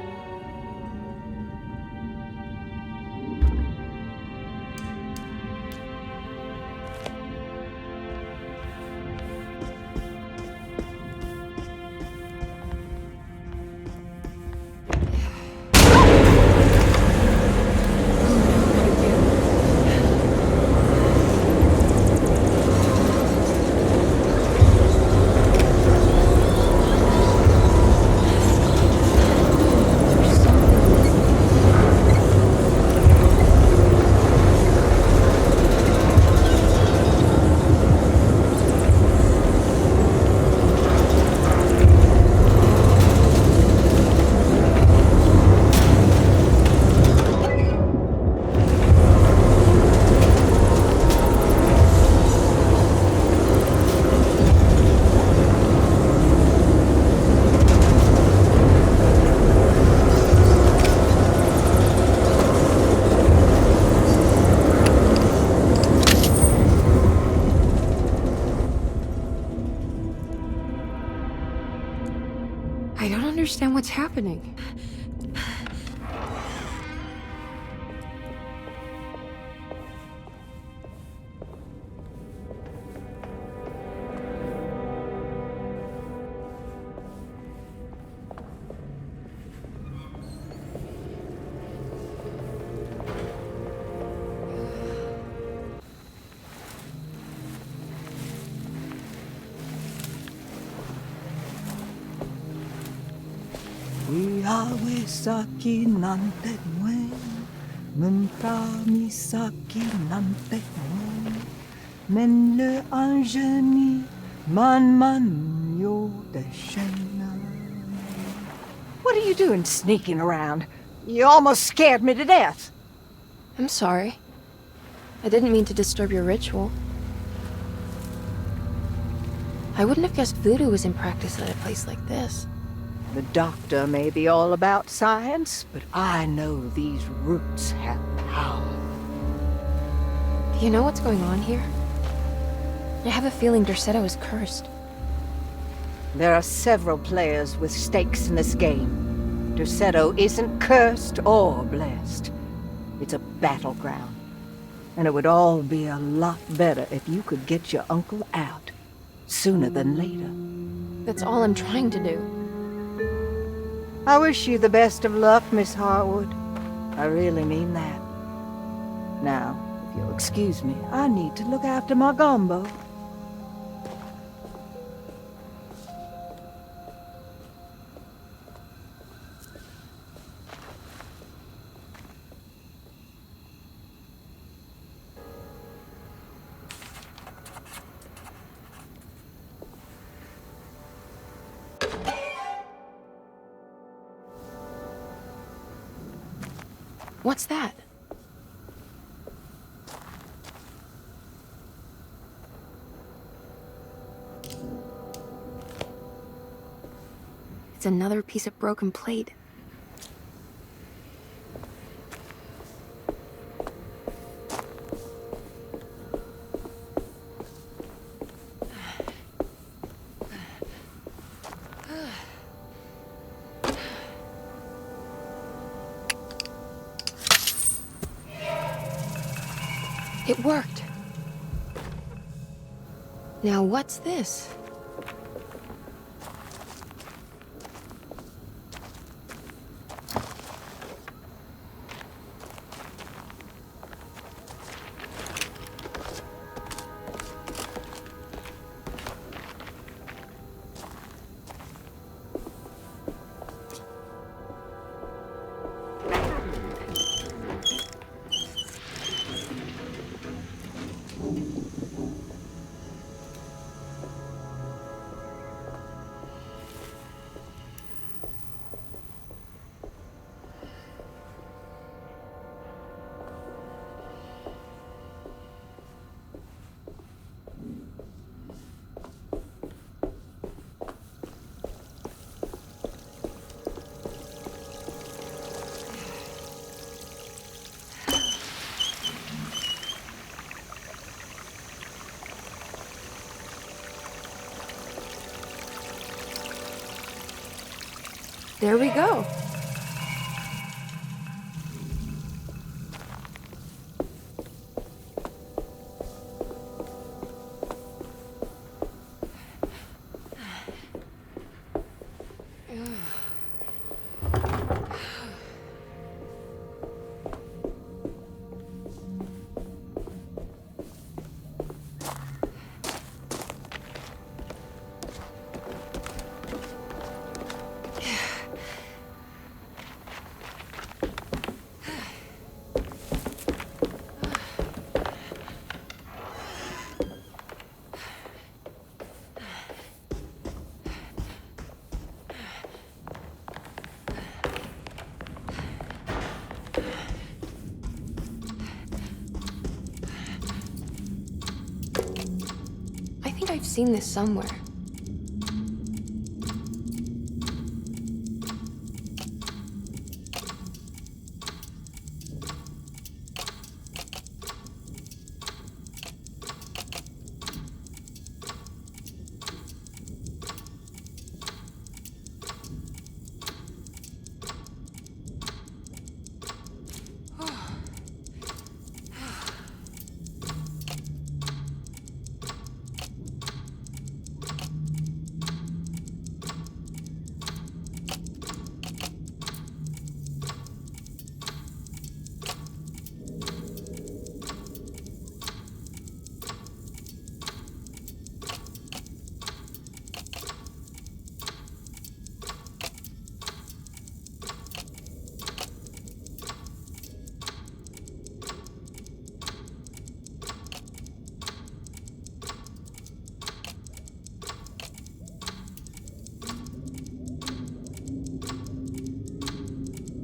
I don't understand what's happening. Misaki nante mwen, mumpa misaki nante mwen, men le anjeni man yo deshena. What are you doing sneaking around? You almost scared me to death. I'm sorry. I didn't mean to disturb your ritual. I wouldn't have guessed voodoo was in practice at a place like this. The doctor may be all about science, but I know these roots have power. Do you know what's going on here? I have a feeling Derceto is cursed. There are several players with stakes in this game. Derceto isn't cursed or blessed. It's a battleground. And it would all be a lot better if you could get your uncle out sooner than later. That's all I'm trying to do. I wish you the best of luck, Miss Harwood. I really mean that. Now, if you'll excuse me, I need to look after my gumbo. What's that? It's another piece of broken plate. It worked. Now what's this? There we go. I've seen this somewhere.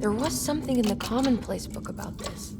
There was something in the commonplace book about this.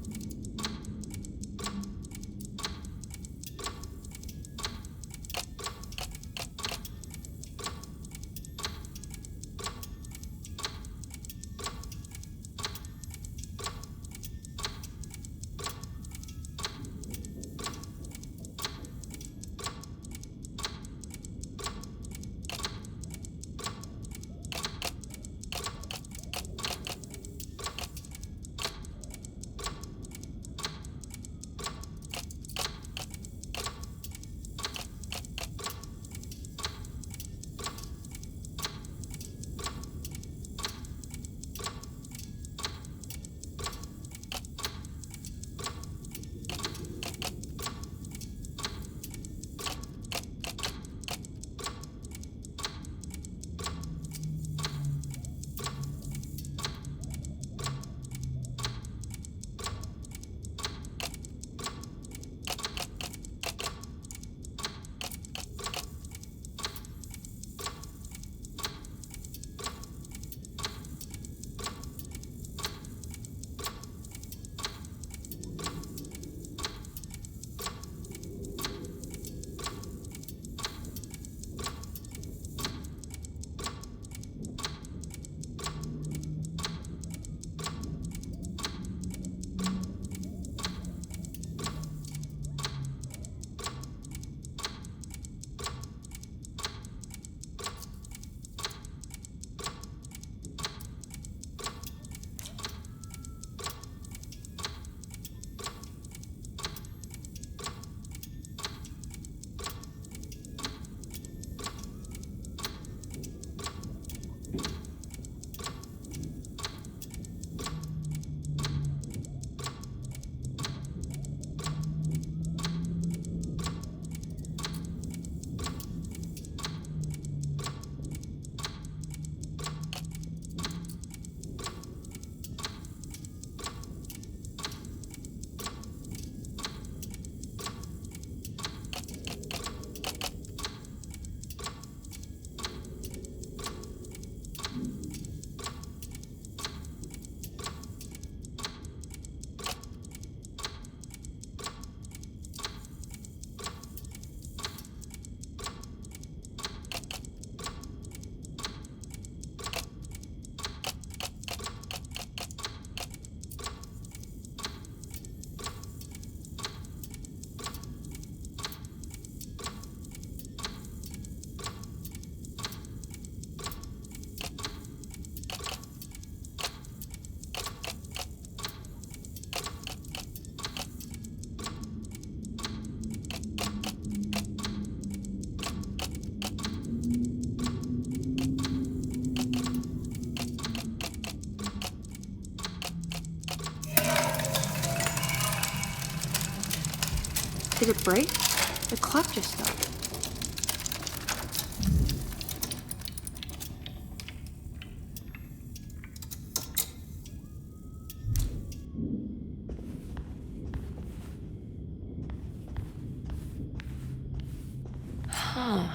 Did it break? The clock just stopped. Huh.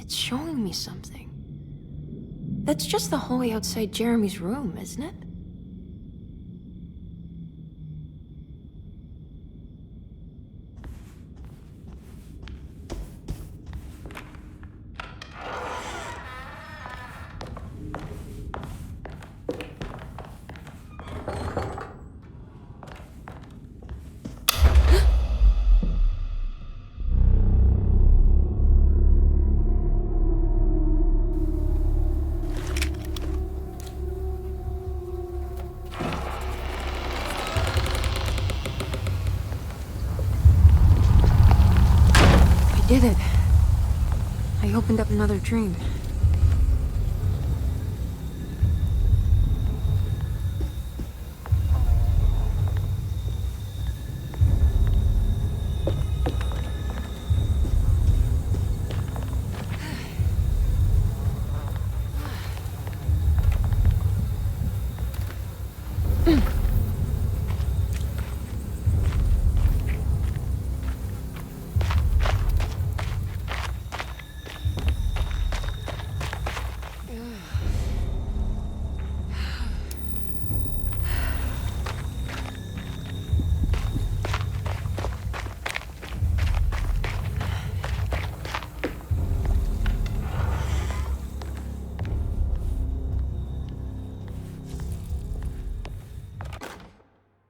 It's showing me something. That's just the hallway outside Jeremy's room, isn't it? I did it. I opened up another dream.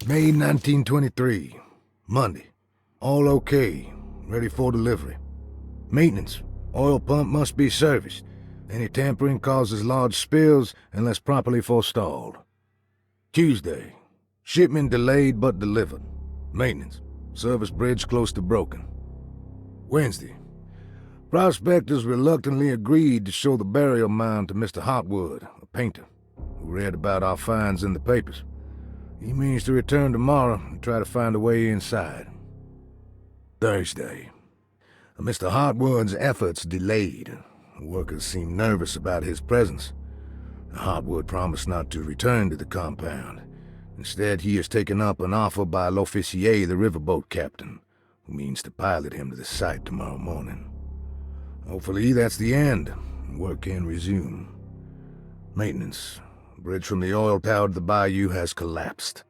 May 1923, Monday. All okay, ready for delivery. Maintenance, oil pump must be serviced. Any tampering causes large spills unless properly forestalled. Tuesday, shipment delayed but delivered. Maintenance, service bridge close to broken. Wednesday, prospectors reluctantly agreed to show the burial mound to Mr. Hotwood, a painter, who read about our finds in the papers. He means to return tomorrow and try to find a way inside. Thursday. Mr. Hotwood's efforts delayed. The workers seemed nervous about his presence. Hotwood promised not to return to the compound. Instead, he has taken up an offer by L'Officier, the riverboat captain, who means to pilot him to the site tomorrow morning. Hopefully that's the end. Work can resume. Maintenance. Bridge from the oil tower to the bayou has collapsed.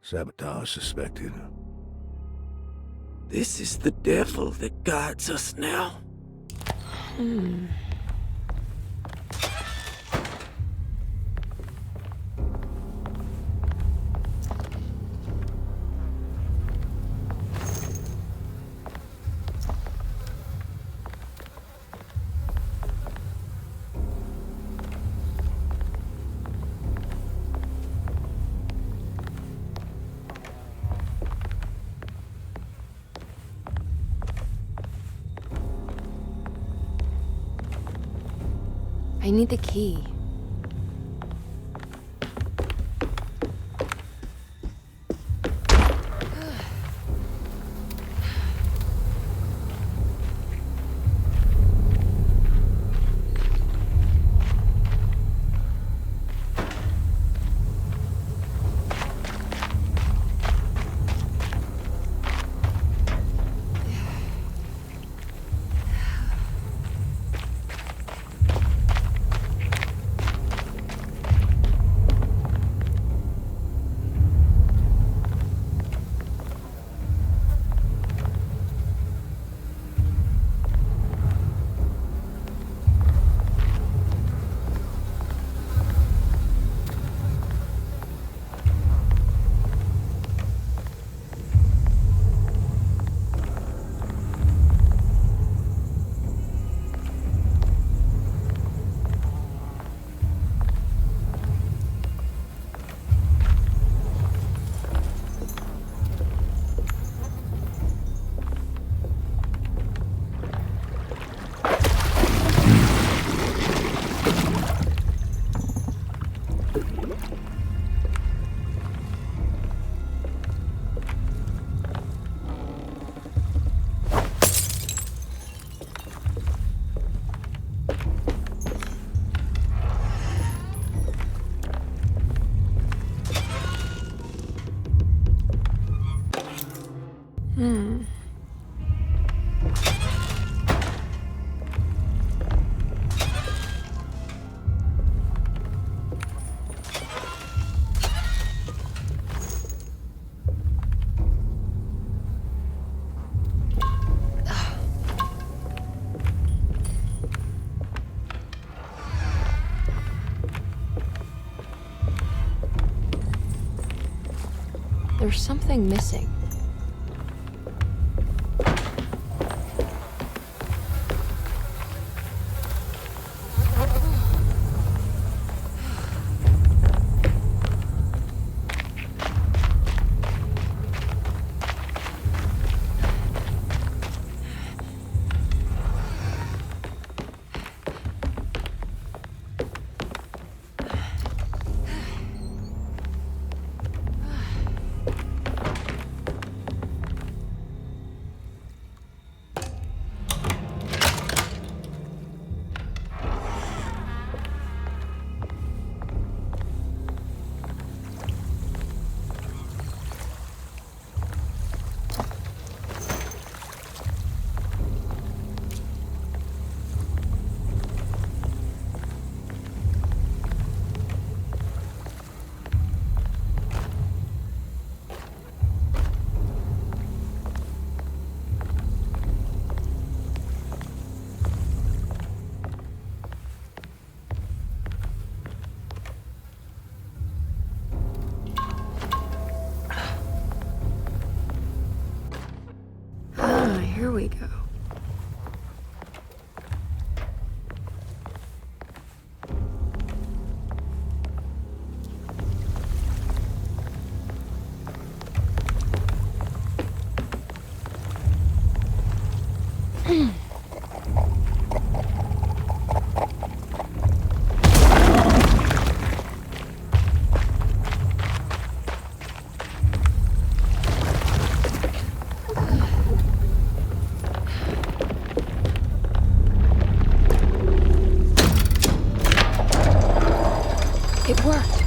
Sabotage suspected. This is the devil that guides us now. I need the key. There's something missing. Here we go. It worked.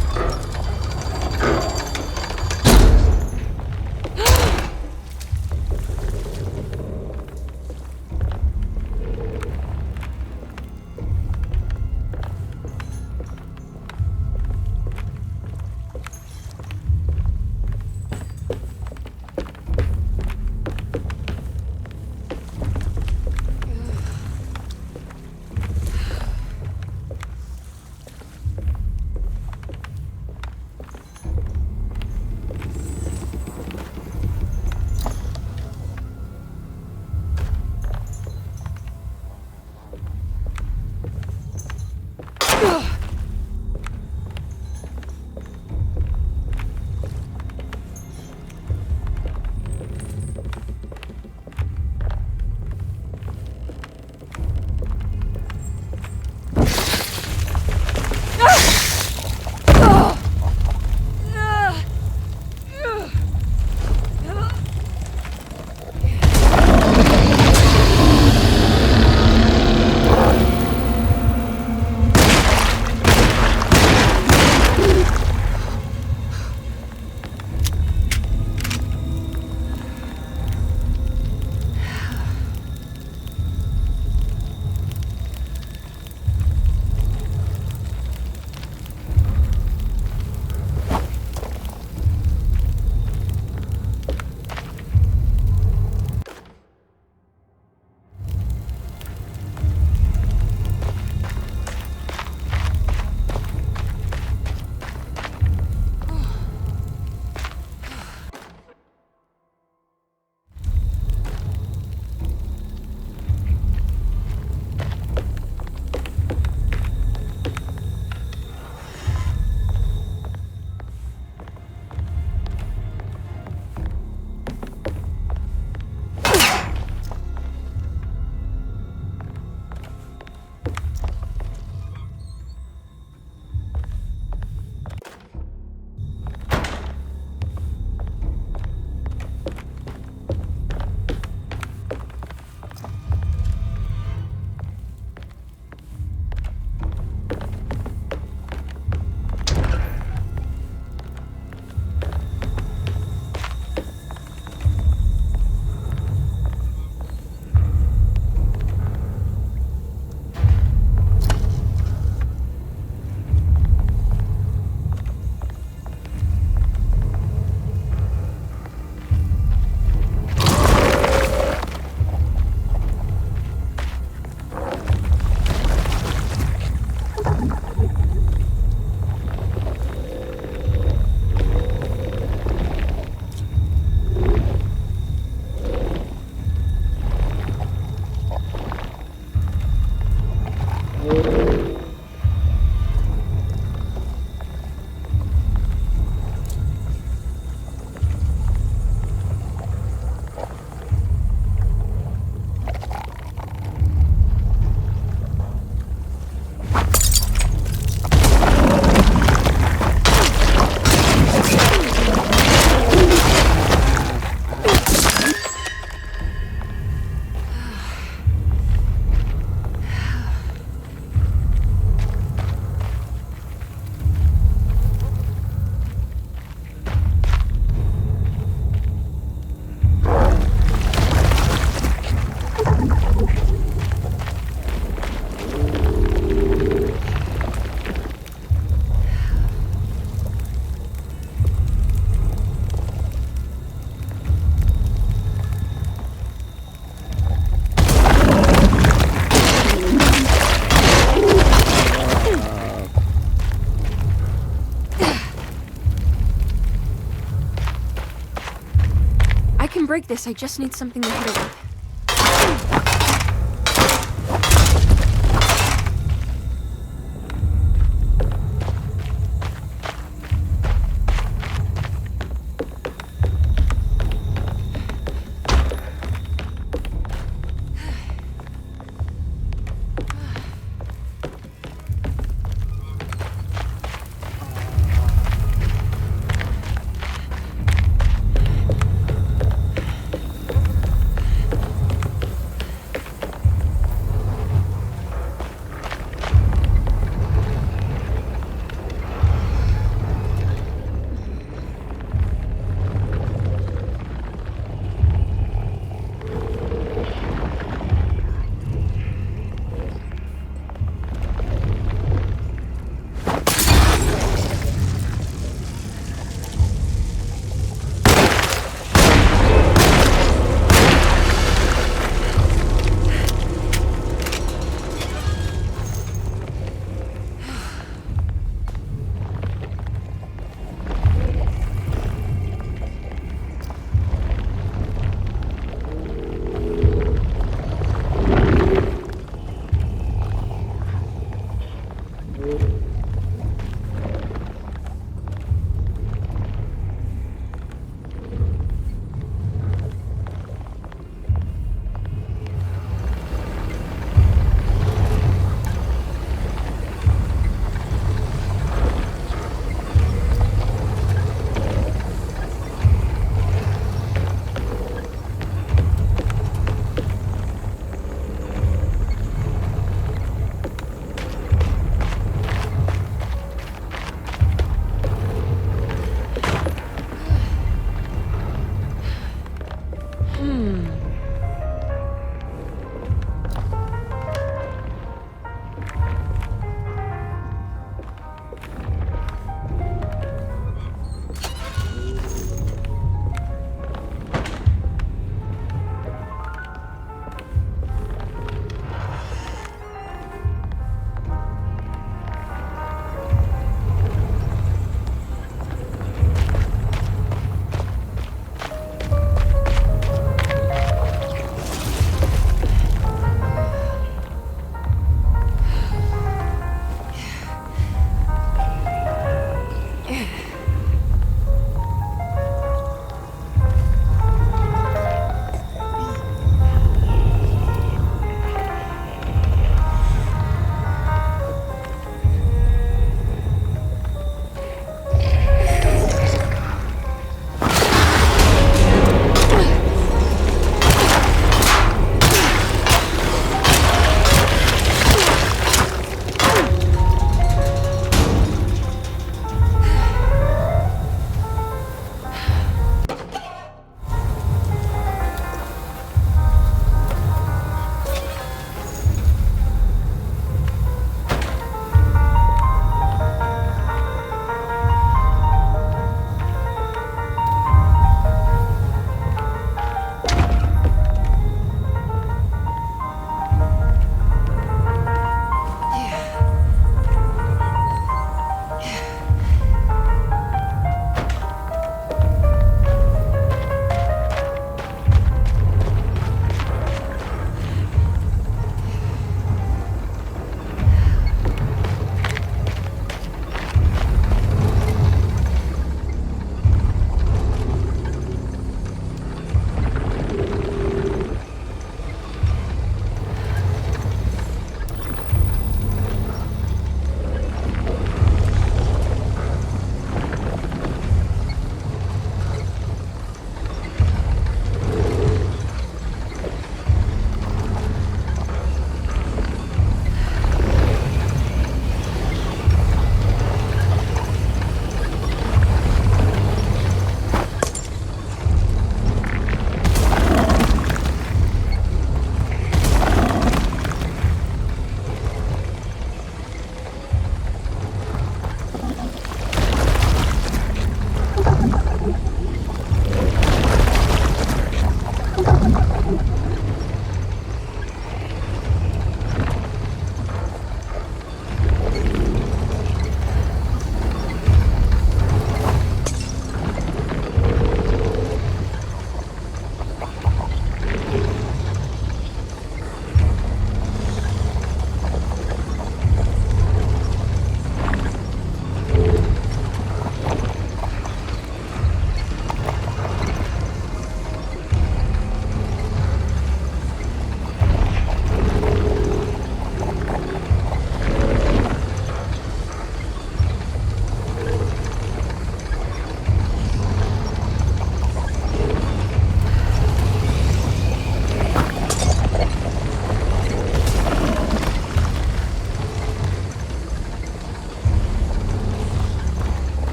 can break this, I just need something to hit it with.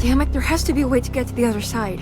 Damn it, there has to be a way to get to the other side.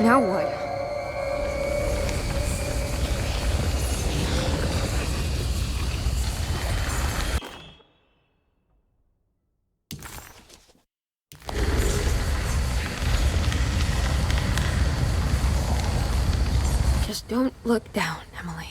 Now what? Just don't look down, Emily.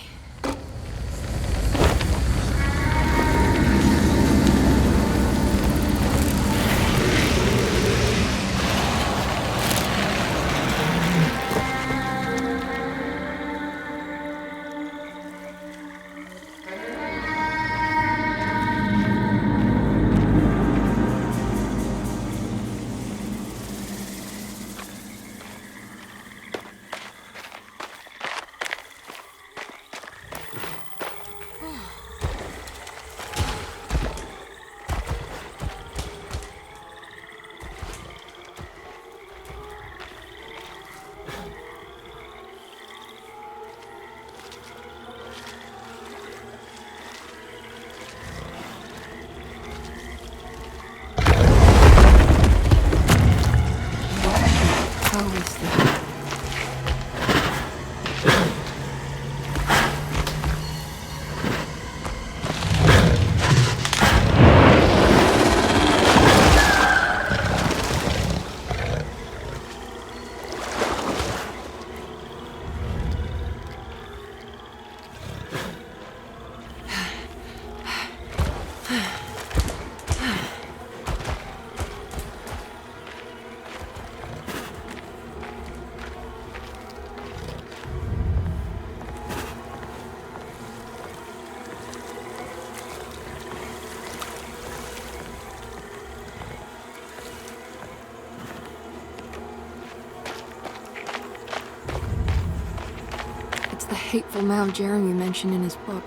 The hateful mound Jeremy mentioned in his book.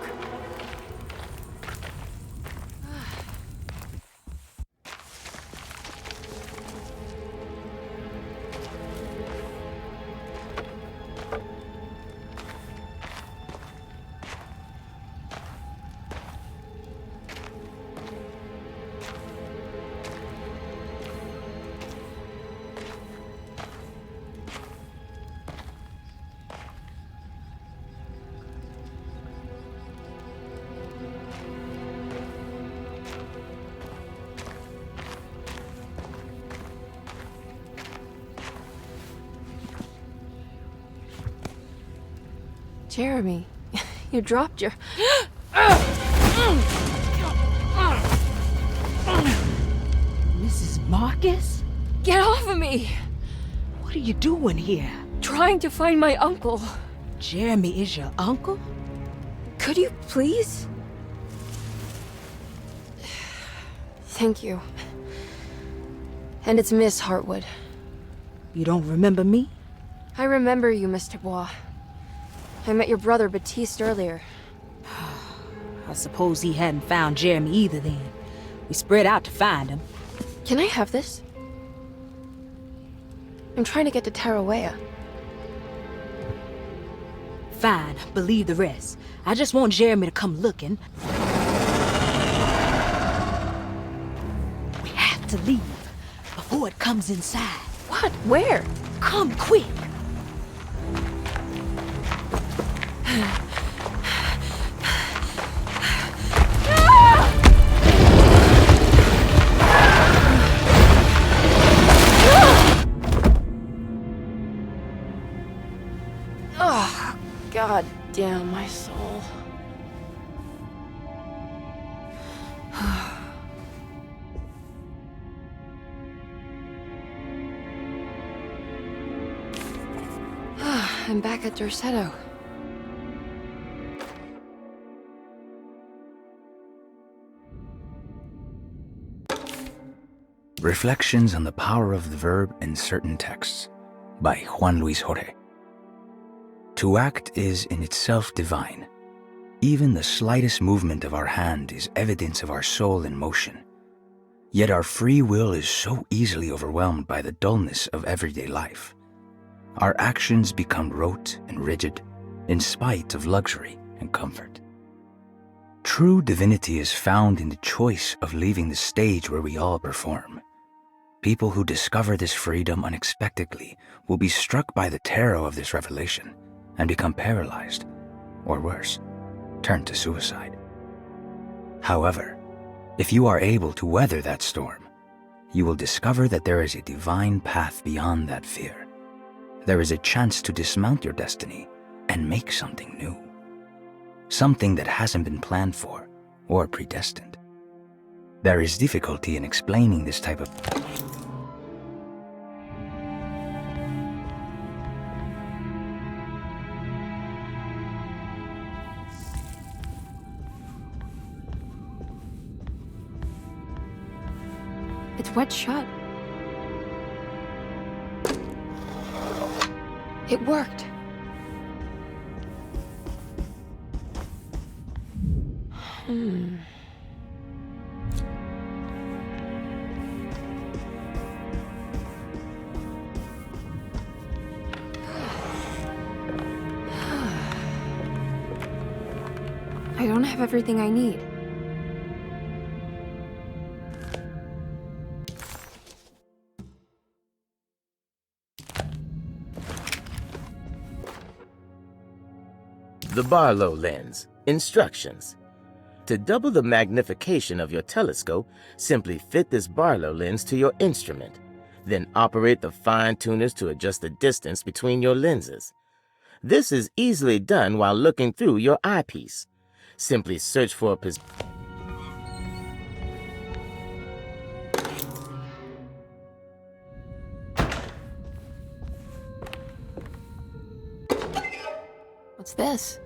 Jeremy, you dropped your... Mrs. Marcus? Get off of me! What are you doing here? Trying to find my uncle. Jeremy is your uncle? Could you please? Thank you. And it's Miss Hartwood. You don't remember me? I remember you, Miss Dubois. I met your brother Baptiste earlier. I suppose he hadn't found Jeremy either then. We spread out to find him. Can I have this? I'm trying to get to Tarawea. Fine, believe the rest. I just want Jeremy to come looking. We have to leave before it comes inside. What? Where? Come quick! Oh, God damn my soul. I'm back at Dorsetto. Reflections on the Power of the Verb in Certain Texts by Juan Luis Jorge. To act is in itself divine. Even the slightest movement of our hand is evidence of our soul in motion. Yet our free will is so easily overwhelmed by the dullness of everyday life. Our actions become rote and rigid, in spite of luxury and comfort. True divinity is found in the choice of leaving the stage where we all perform. People who discover this freedom unexpectedly will be struck by the terror of this revelation and become paralyzed, or worse, turn to suicide. However, if you are able to weather that storm, you will discover that there is a divine path beyond that fear. There is a chance to dismount your destiny and make something new. Something that hasn't been planned for or predestined. There is difficulty in explaining this type of... It's wet shut. It worked. I don't have everything I need. The Barlow lens. Instructions. To double the magnification of your telescope, simply fit this Barlow lens to your instrument. Then operate the fine tuners to adjust the distance between your lenses. This is easily done while looking through your eyepiece. Simply search for a position. What's this?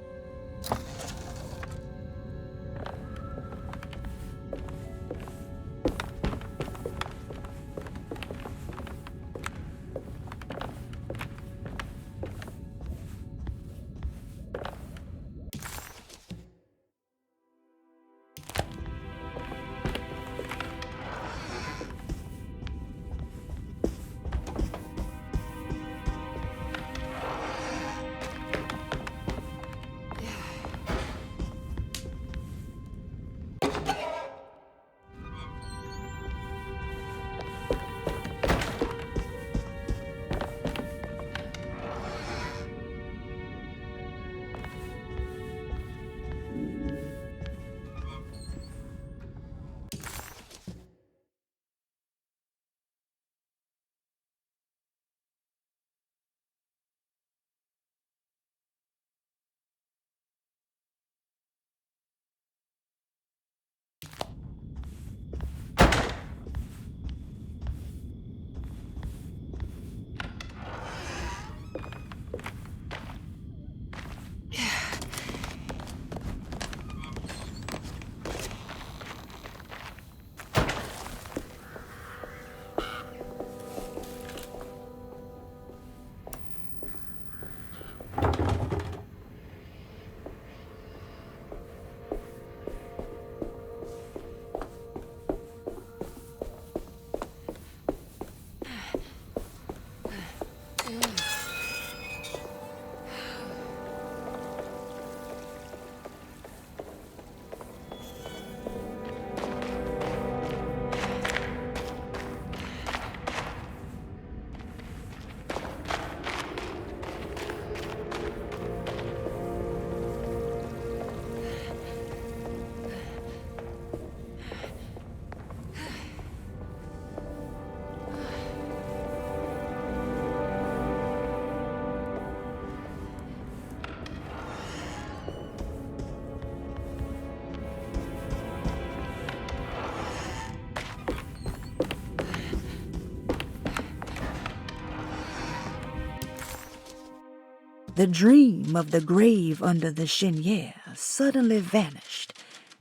The dream of the grave under the cheniere suddenly vanished,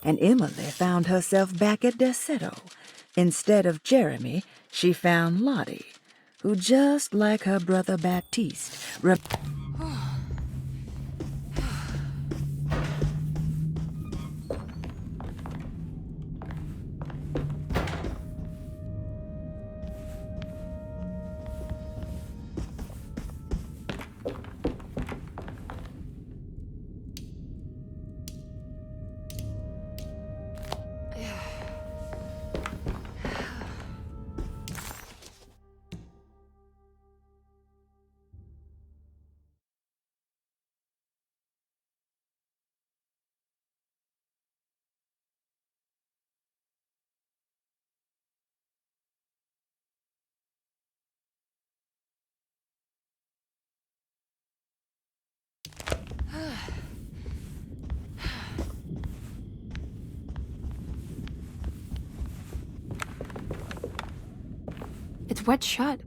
and Emily found herself back at Derceto. Instead of Jeremy, she found Lottie, who, just like her brother Baptiste, It's wet shut.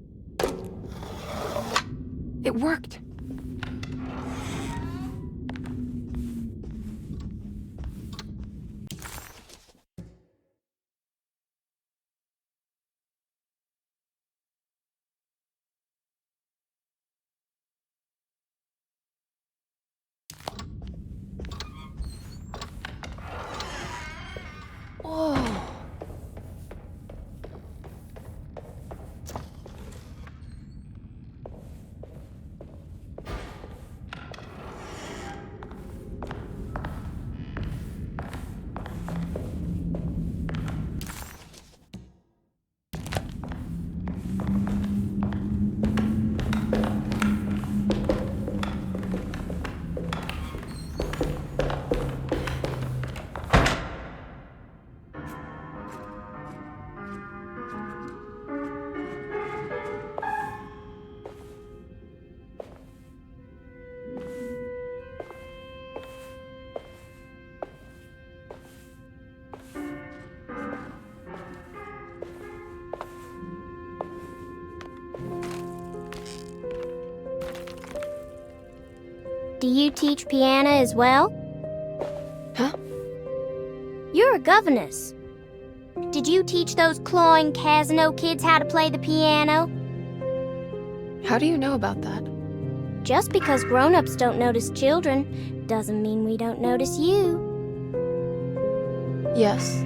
It worked. Whoa. Do you teach piano as well? Huh? You're a governess. Did you teach those clawing Casino kids how to play the piano? How do you know about that? Just because grown-ups don't notice children doesn't mean we don't notice you. Yes.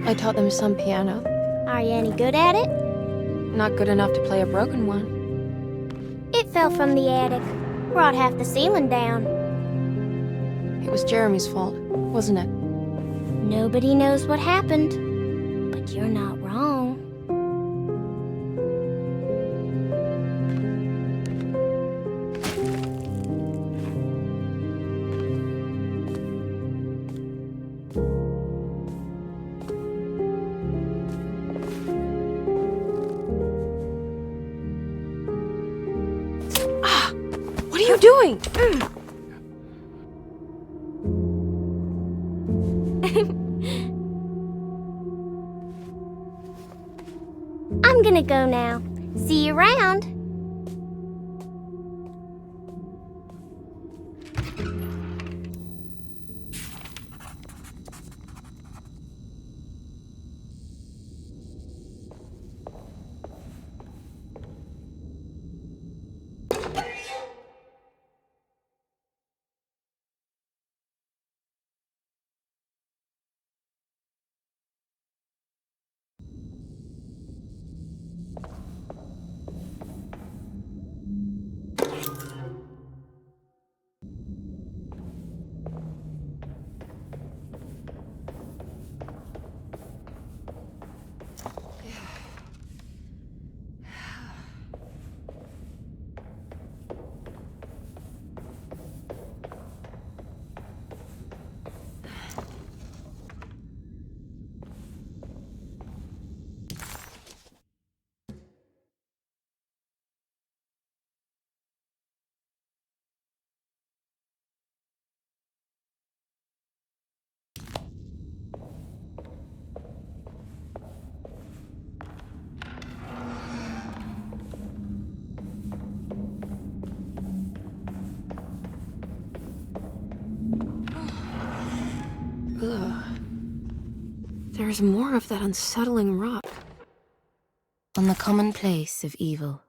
I taught them some piano. Are you any good at it? Not good enough to play a broken one. It fell from the attic. Brought half the ceiling down. It was Jeremy's fault, wasn't it? Nobody knows what happened, but you're not wrong. What are you doing? I'm gonna go now. See you around. There's more of that unsettling rot. On the commonplace of evil,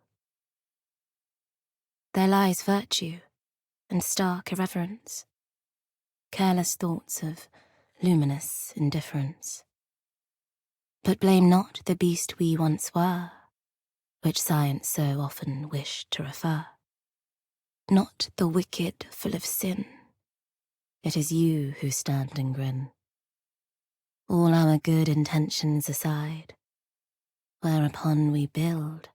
there lies virtue and stark irreverence, careless thoughts of luminous indifference. But blame not the beast we once were, which science so often wished to refer. Not the wicked full of sin, it is you who stand and grin. All our good intentions aside, whereupon we build.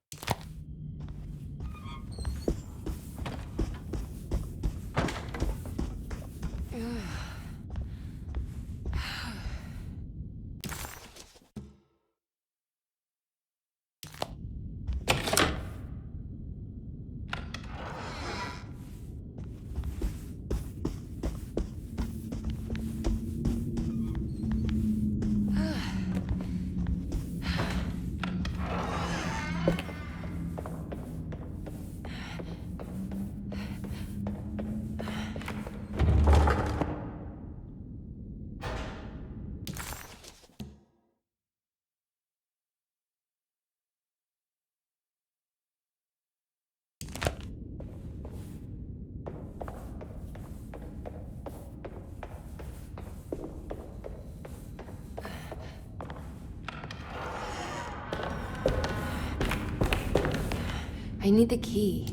I need the key.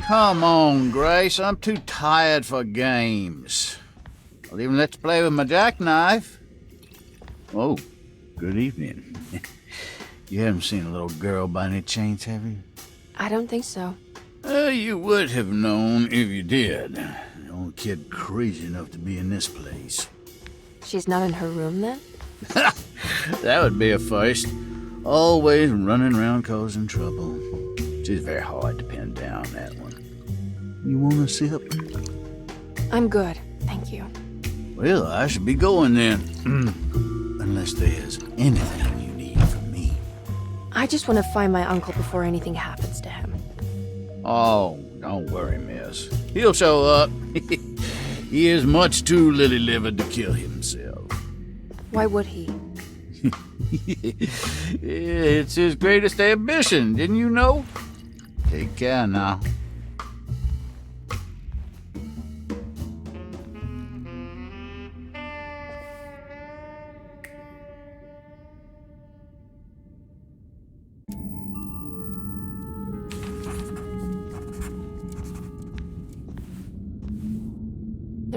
Come on, Grace. I'm too tired for games. I'll even let you play with my jackknife. Oh, good evening. You haven't seen a little girl by any chance, have you? I don't think so. You would have known if you did. The only kid crazy enough to be in this place. She's not in her room then? That would be a first. Always running around causing trouble. She's very hard to pin down, that one. You want a sip? I'm good, thank you. Well, I should be going then. Unless there's anything you need from me. I just want to find my uncle before anything happens to him. Oh, don't worry, miss. He'll show up. He is much too lily-livered to kill himself. Why would he? It's his greatest ambition, didn't you know? Take care now.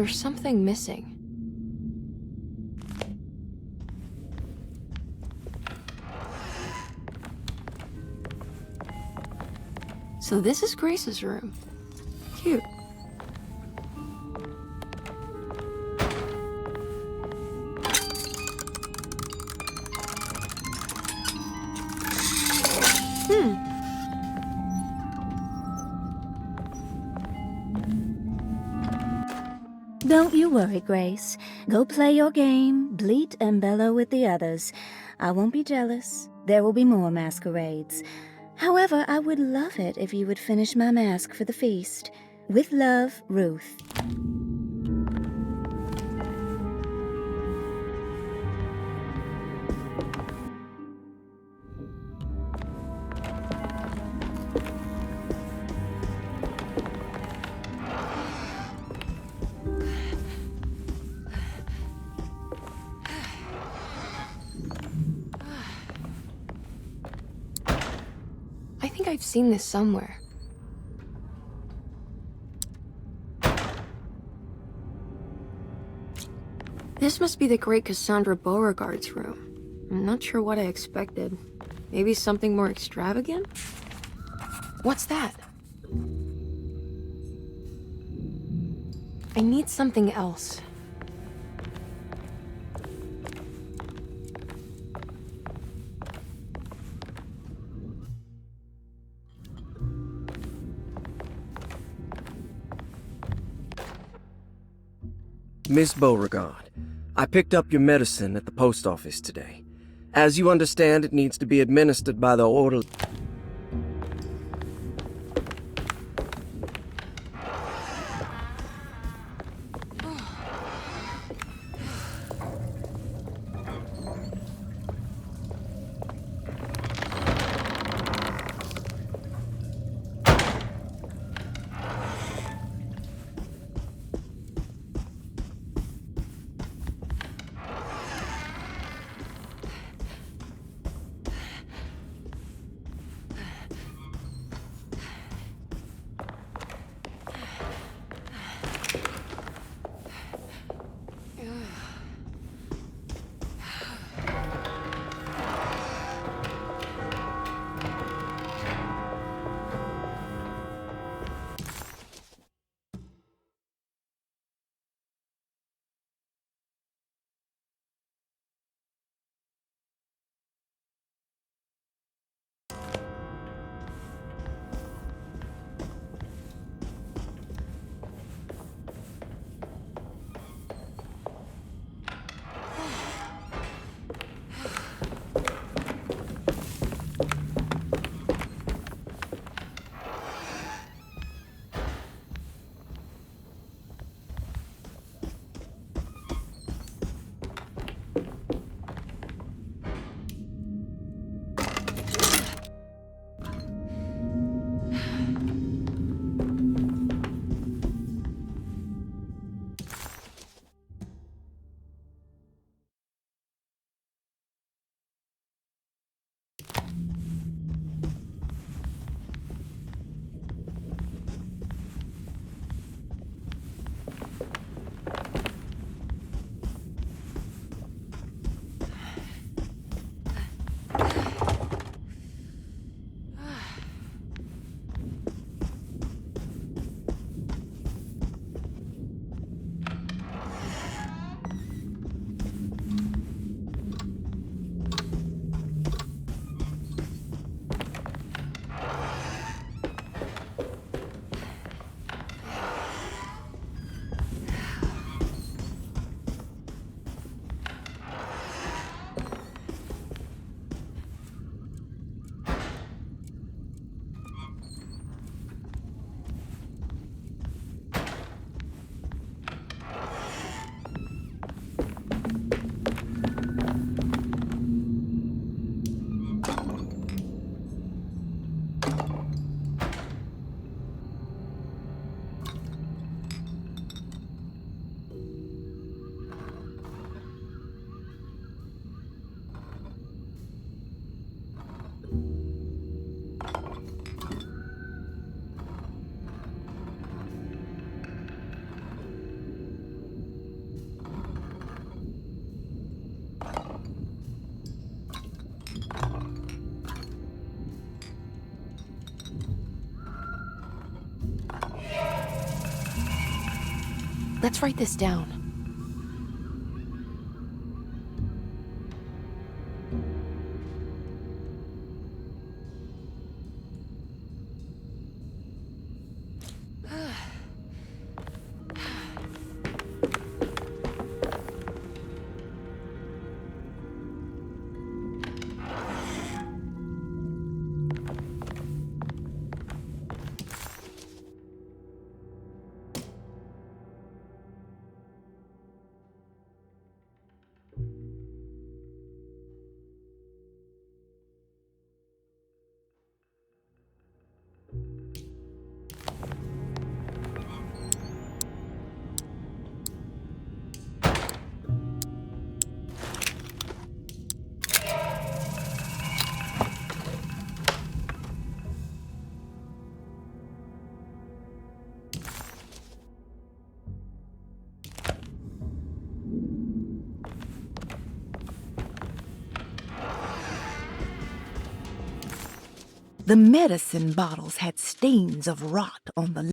There's something missing. So this is Grace's room. Cute. Don't you worry, Grace. Go play your game, bleat and bellow with the others. I won't be jealous. There will be more masquerades. However, I would love it if you would finish my mask for the feast. With love, Ruth. I think I've seen this somewhere. This must be the great Cassandra Beauregard's room. I'm not sure what I expected. Maybe something more extravagant? What's that? I need something else. Miss Beauregard, I picked up your medicine at the post office today. As you understand, it needs to be administered by the orderly. Let's write this down. The medicine bottles had stains of rot on the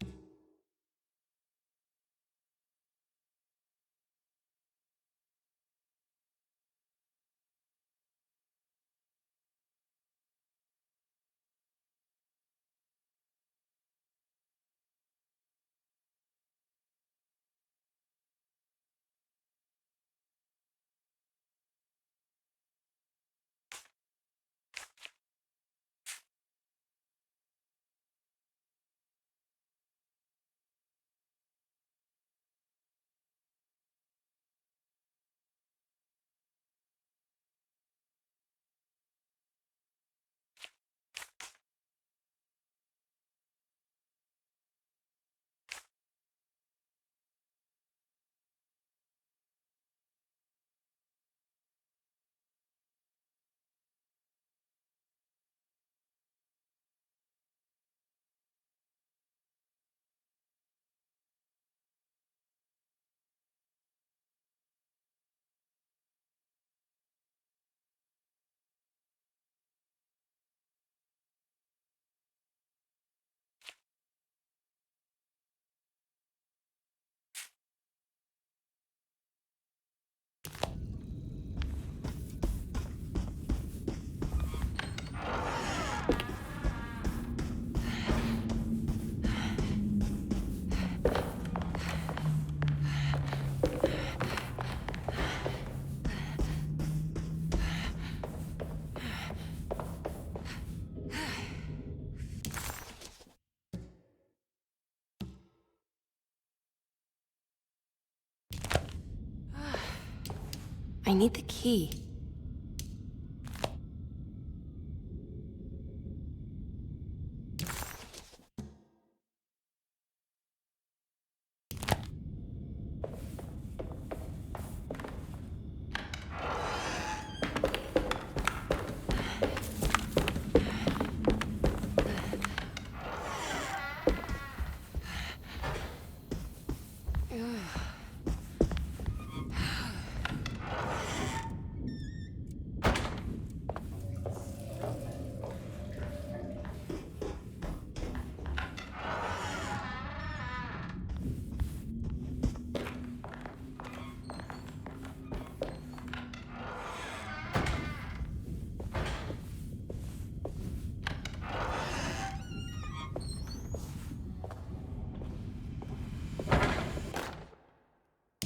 I need the key.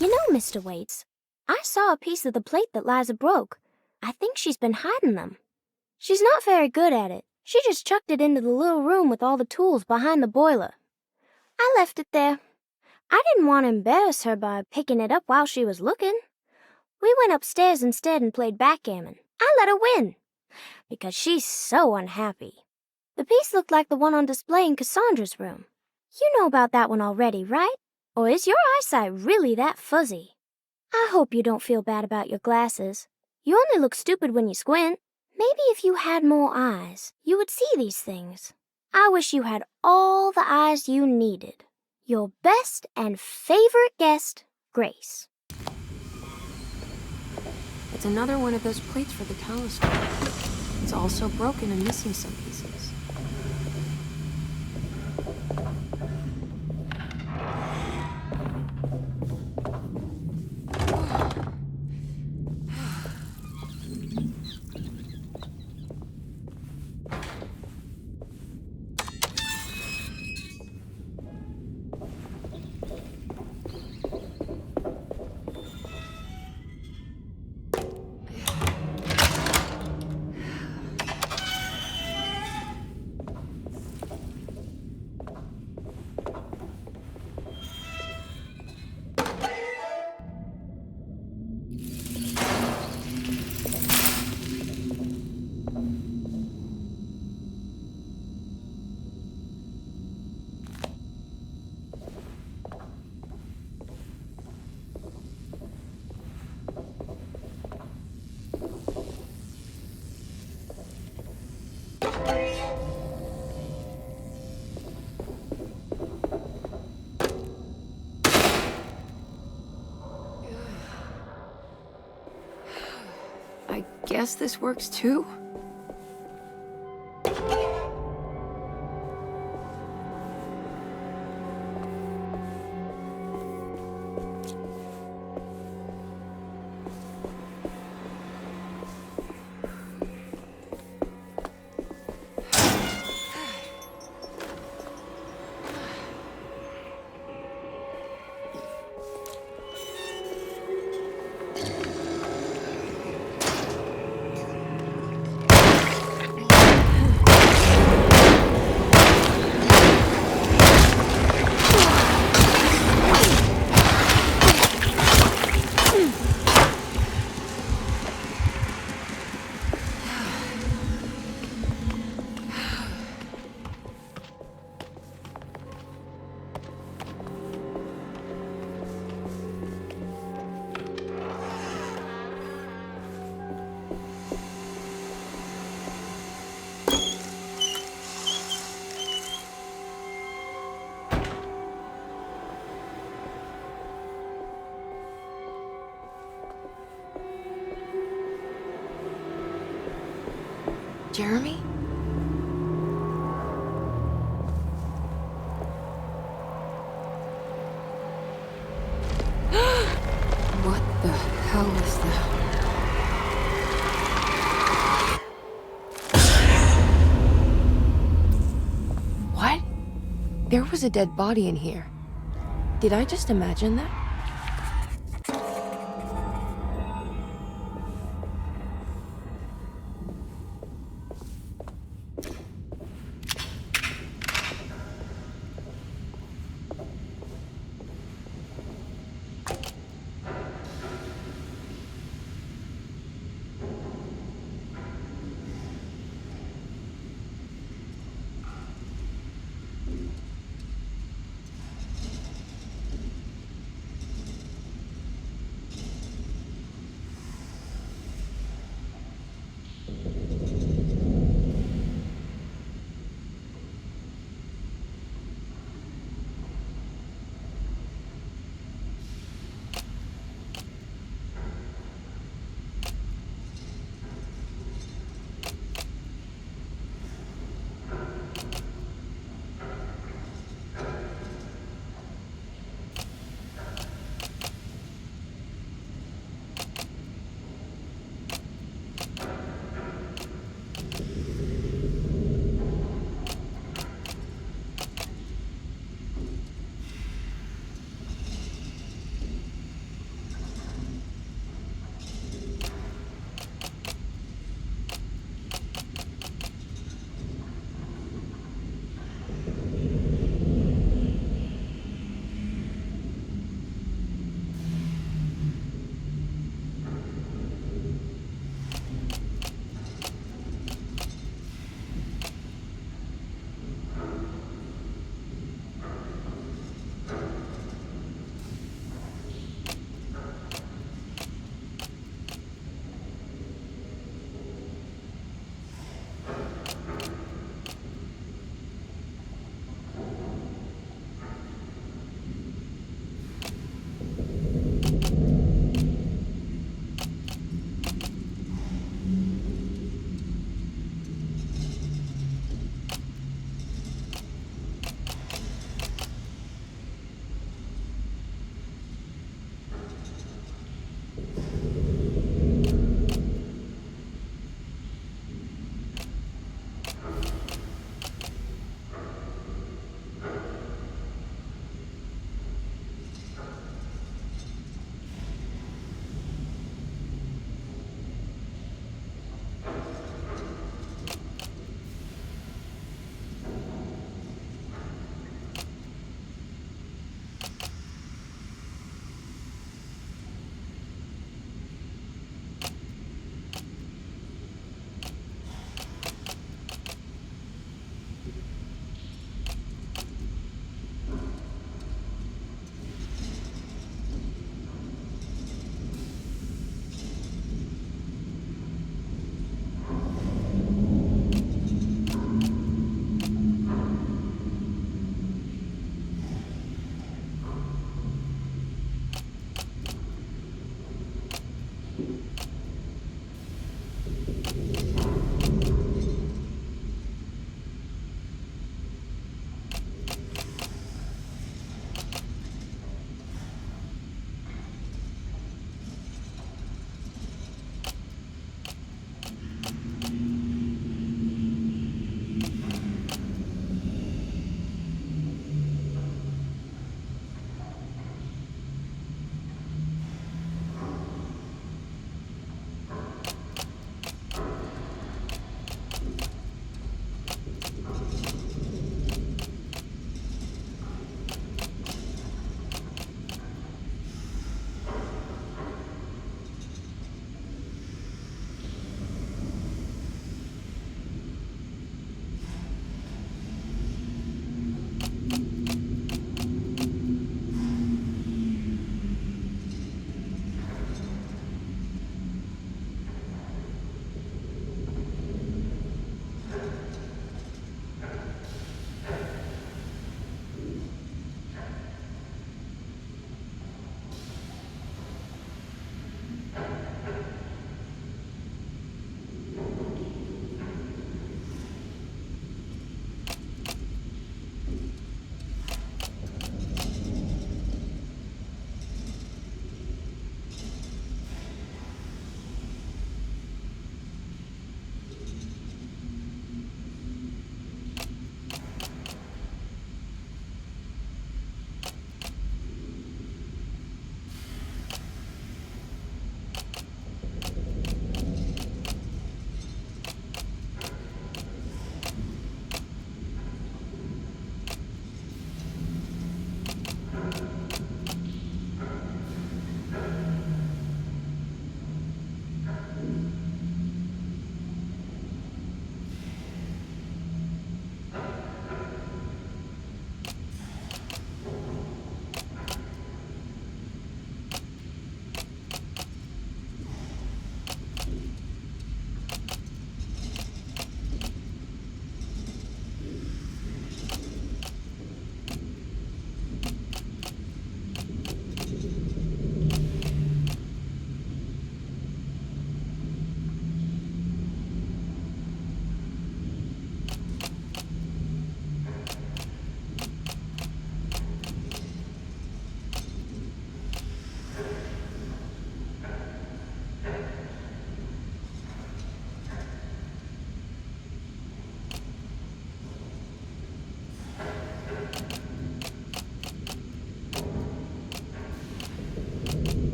You know, Mr. Waits, I saw a piece of the plate that Liza broke. I think she's been hiding them. She's not very good at it. She just chucked it into the little room with all the tools behind the boiler. I left it there. I didn't want to embarrass her by picking it up while she was looking. We went upstairs instead and played backgammon. I let her win, because she's so unhappy. The piece looked like the one on display in Cassandra's room. You know about that one already, right? Or is your eyesight really that fuzzy? I hope you don't feel bad about your glasses. You only look stupid when you squint. Maybe if you had more eyes, you would see these things. I wish you had all the eyes you needed. Your best and favorite guest, Grace. It's another one of those plates for the talisman. It's also broken and missing some pieces. I guess this works too? Jeremy? What the hell is that? What? There was a dead body in here. Did I just imagine that?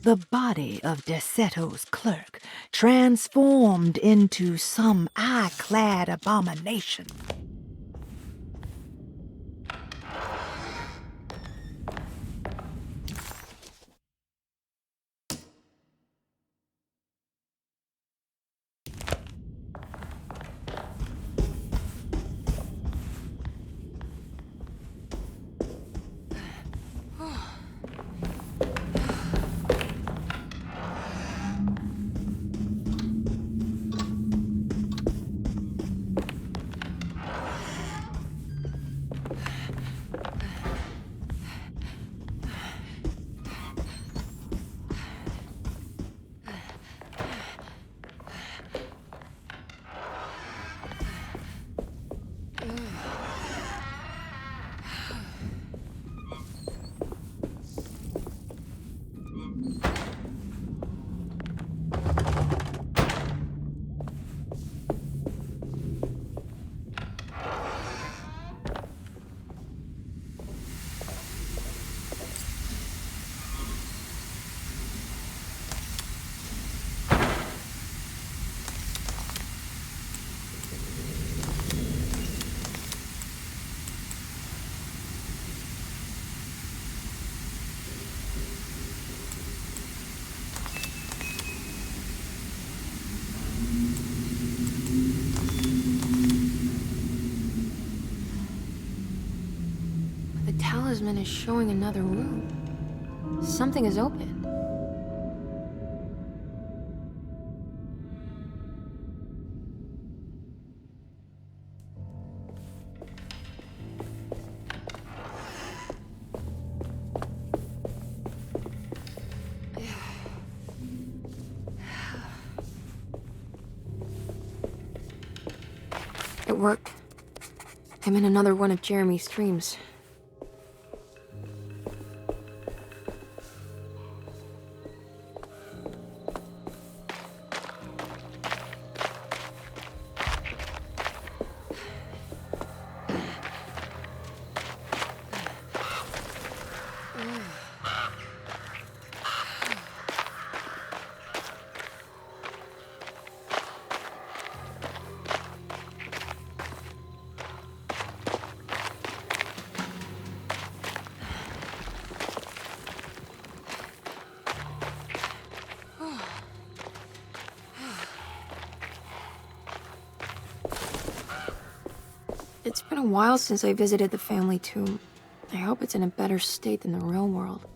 The body of Deseto's clerk transformed into some eye-clad abomination. The talisman is showing another room. Something is open. It worked. I'm in another one of Jeremy's dreams. It's been a while since I visited the family tomb. I hope it's in a better state than the real world.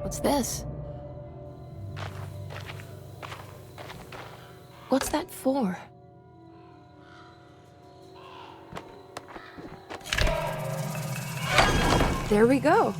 What's this? What's that for? There we go.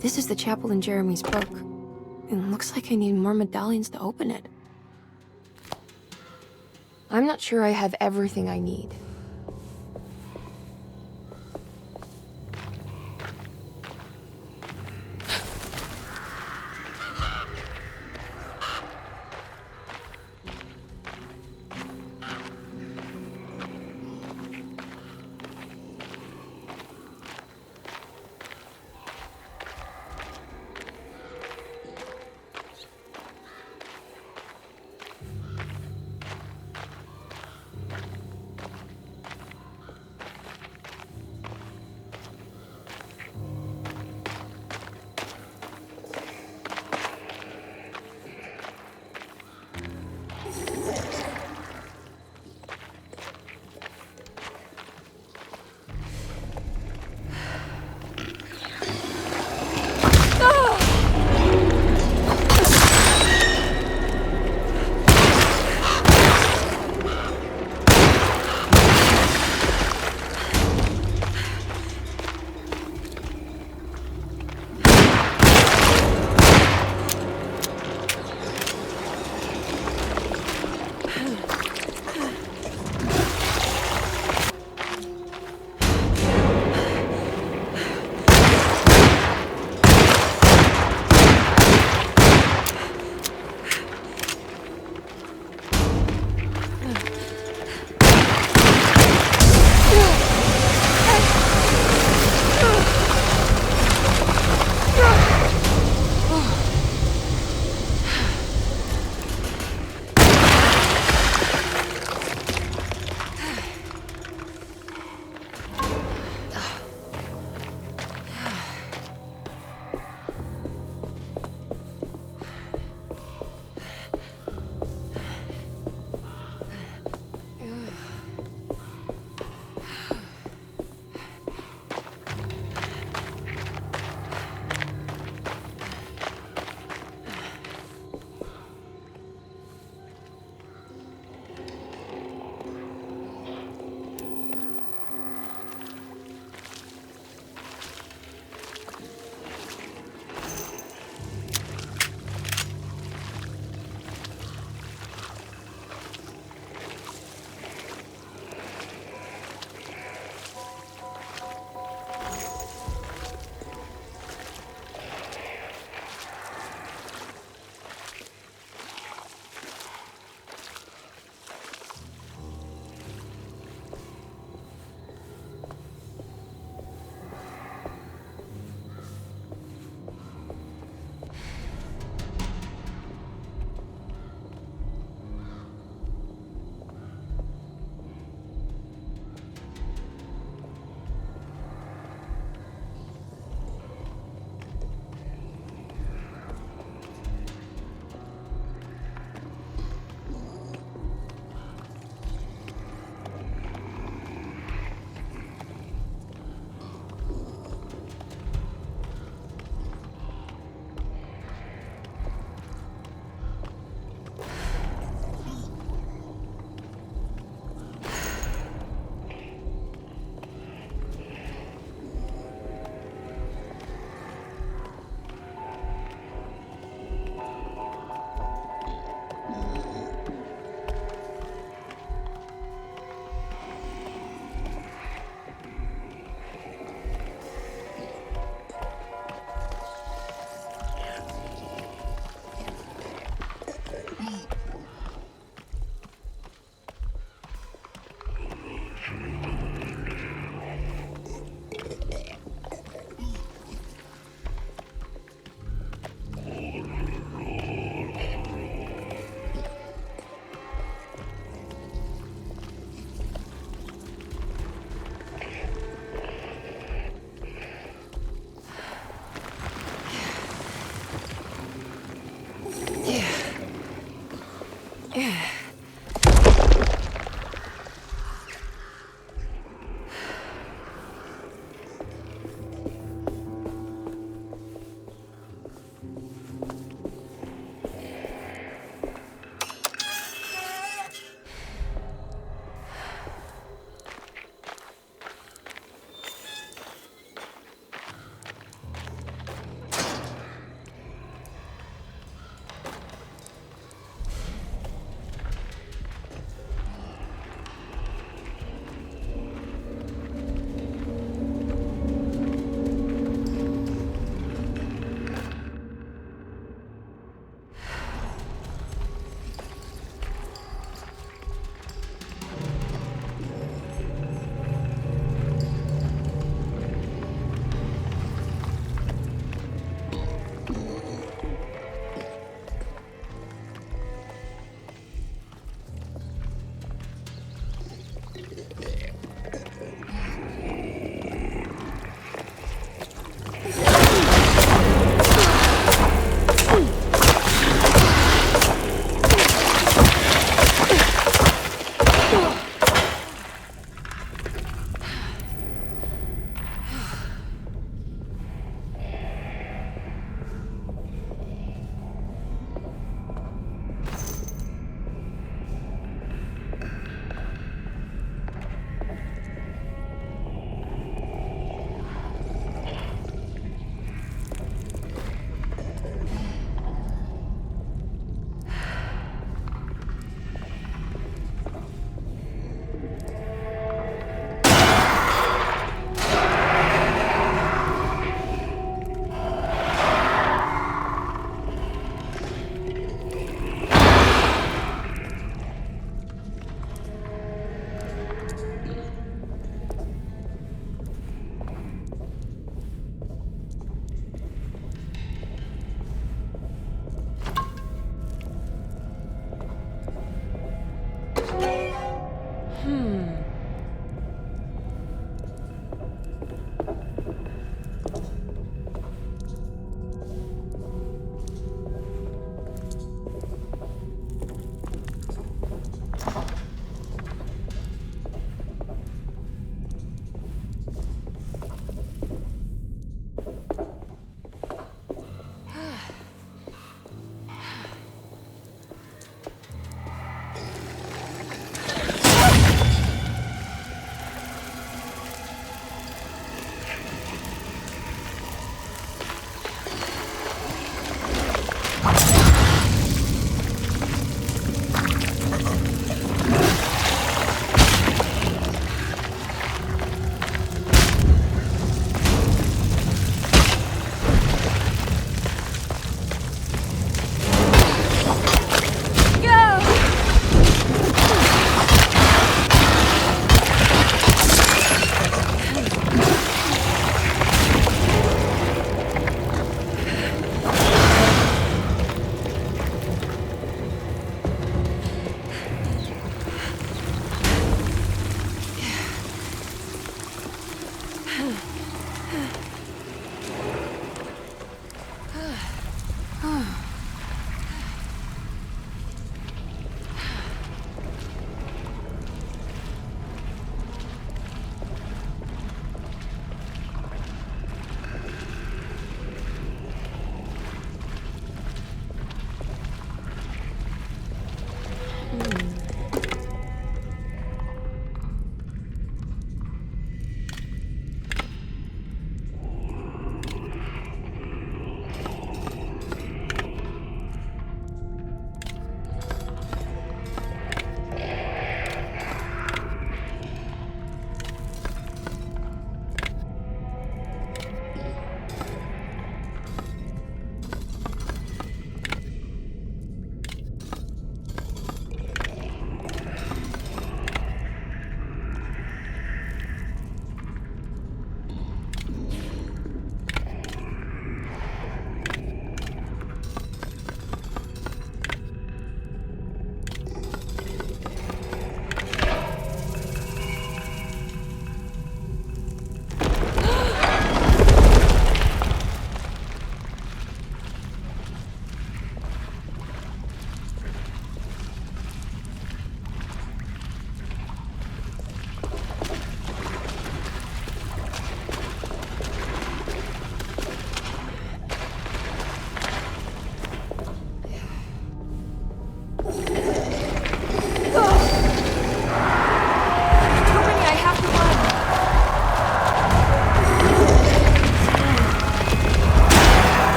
This is the chapel in Jeremy's book. It looks like I need more medallions to open it. I'm not sure I have everything I need.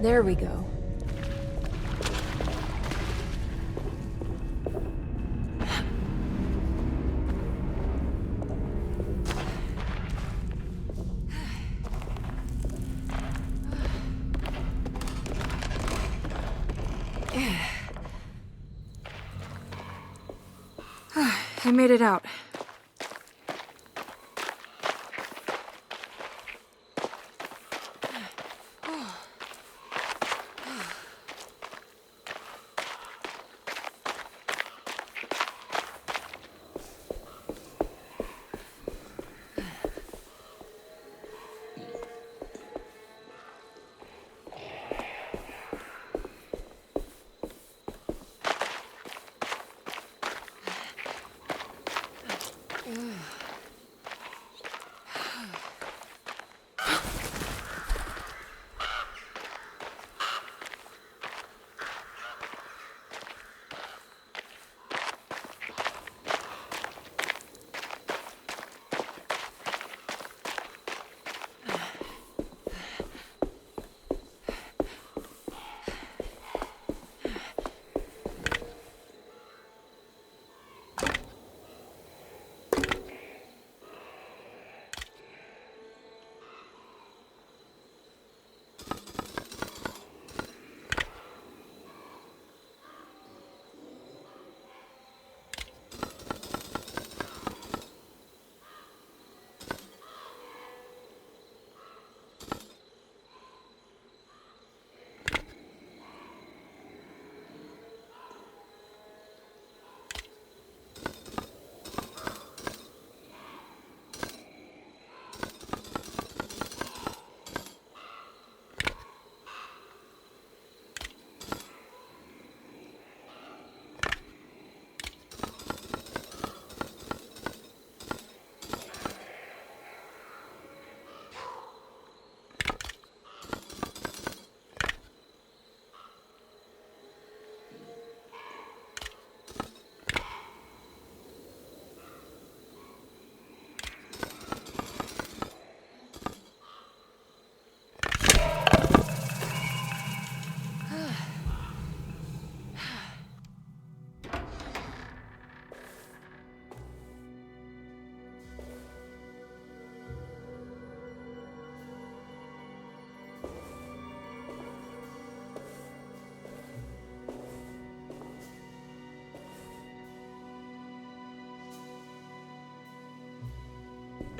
There we go. I made it out.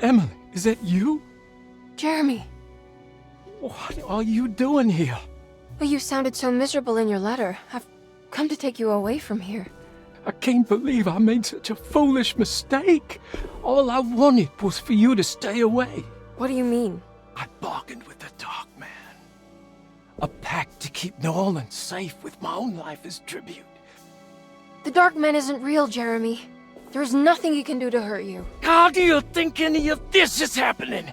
Emily, is that you? Jeremy. What are you doing here? Well, you sounded so miserable in your letter. I've come to take you away from here. I can't believe I made such a foolish mistake. All I wanted was for you to stay away. What do you mean? I bargained with the Dark Man. A pact to keep New Orleans safe with my own life as tribute. The Dark Man isn't real, Jeremy. There's nothing he can do to hurt you. How do you think any of this is happening?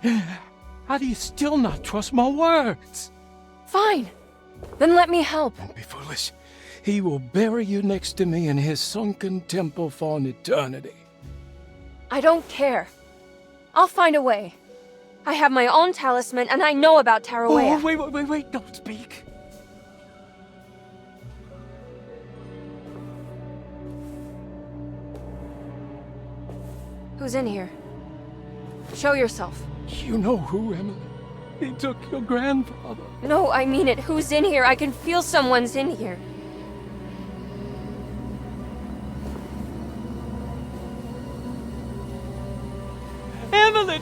How do you still not trust my words? Fine. Then let me help. Don't be foolish. He will bury you next to me in his sunken temple for an eternity. I don't care. I'll find a way. I have my own talisman, and I know about Tarawea. Oh, wait, don't speak. Who's in here? Show yourself. You know who, Emily. He took your grandfather. No, I mean it. Who's in here? I can feel someone's in here. Emily!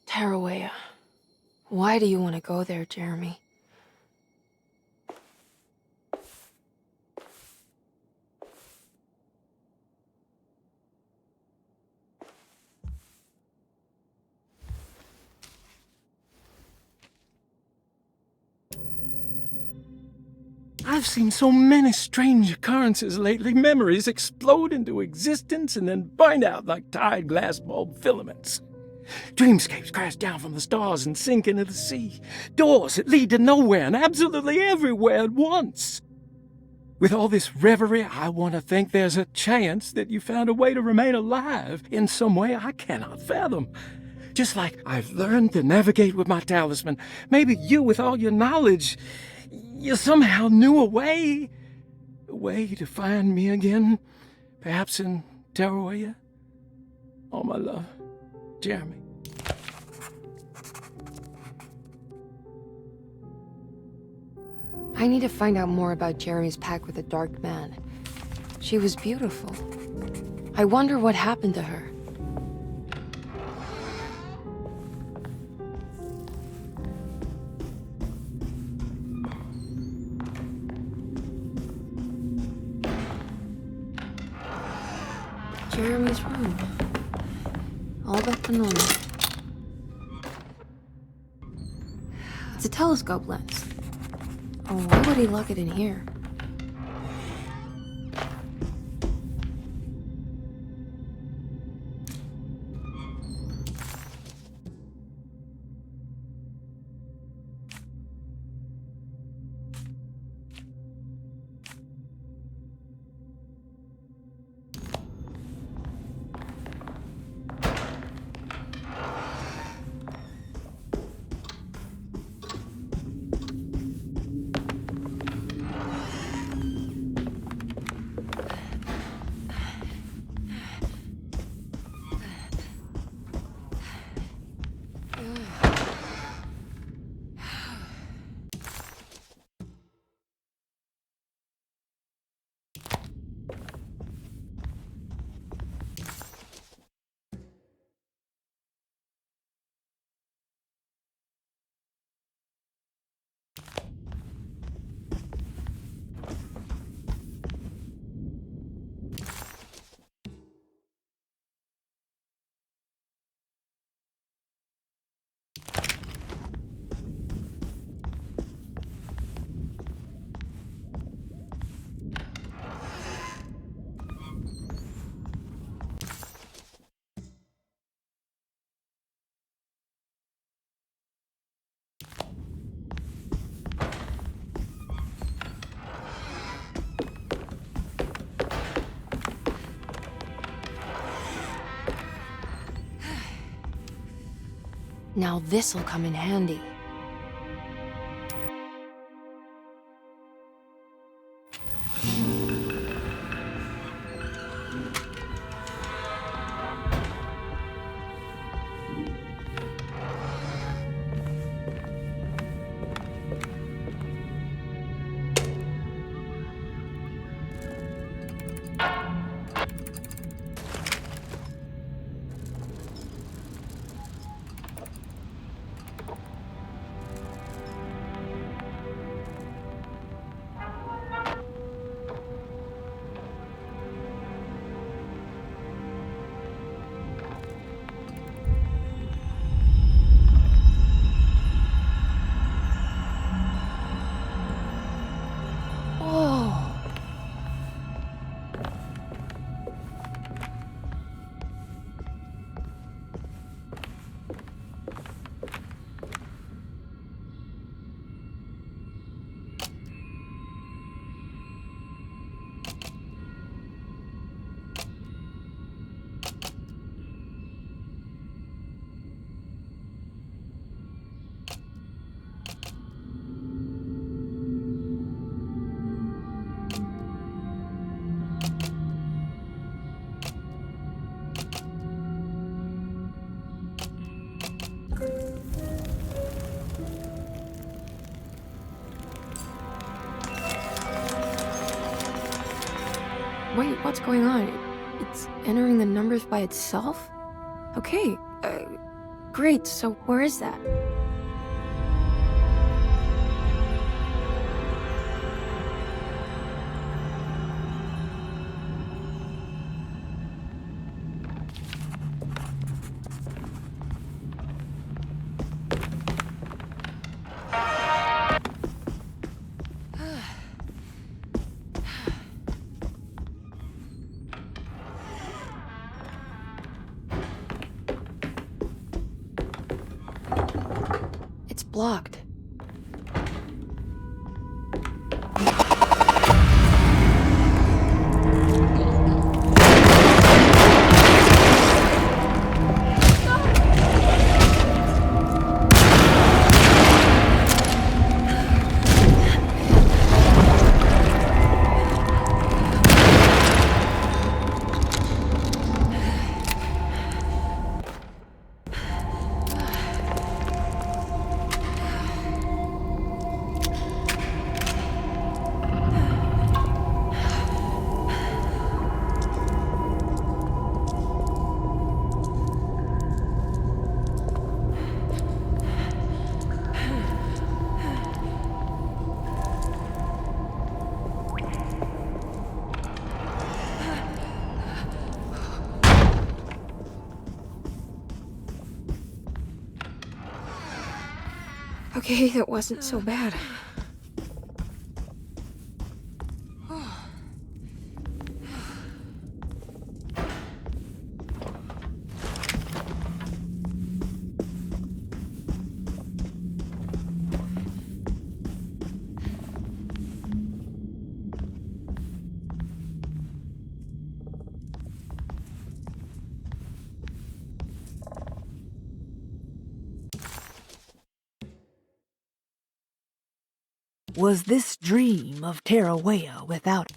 Tarawea. Why do you want to go there, Jeremy? I've seen so many strange occurrences lately. Memories explode into existence and then burn out like tired glass bulb filaments. Dreamscapes crash down from the stars and sink into the sea. Doors that lead to nowhere and absolutely everywhere at once. With all this reverie, I want to think there's a chance that you found a way to remain alive in some way I cannot fathom. Just like I've learned to navigate with my talisman, maybe you, with all your knowledge, you somehow knew a way to find me again, Perhaps in Tarawaya? All my love, Jeremy. I need to find out more about Jeremy's pact with the Dark Man. She was beautiful. I wonder what happened to her. Jeremy's room. All back to normal. It's a telescope lens. Oh, why would he lock it in here? Now this'll come in handy. Wait, what's going on? It's entering the numbers by itself? Okay, great, so where is that? It's blocked. Okay, that wasn't so bad. Was this dream of Tarawea without...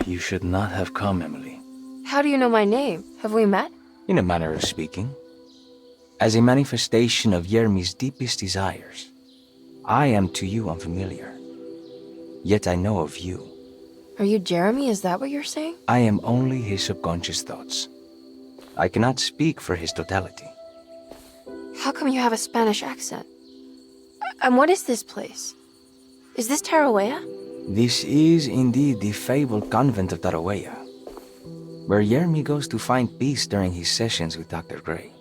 You should not have come, Emily. How do you know my name? Have we met? In a manner of speaking. As a manifestation of Yermi's deepest desires, I am to you unfamiliar. Yet I know of you. Are you Jeremy? Is that what you're saying? I am only his subconscious thoughts. I cannot speak for his totality. How come you have a Spanish accent? And what is this place? Is this Tarawea? This is indeed the fabled convent of Tarawea, where Yermi goes to find peace during his sessions with Dr. Gray.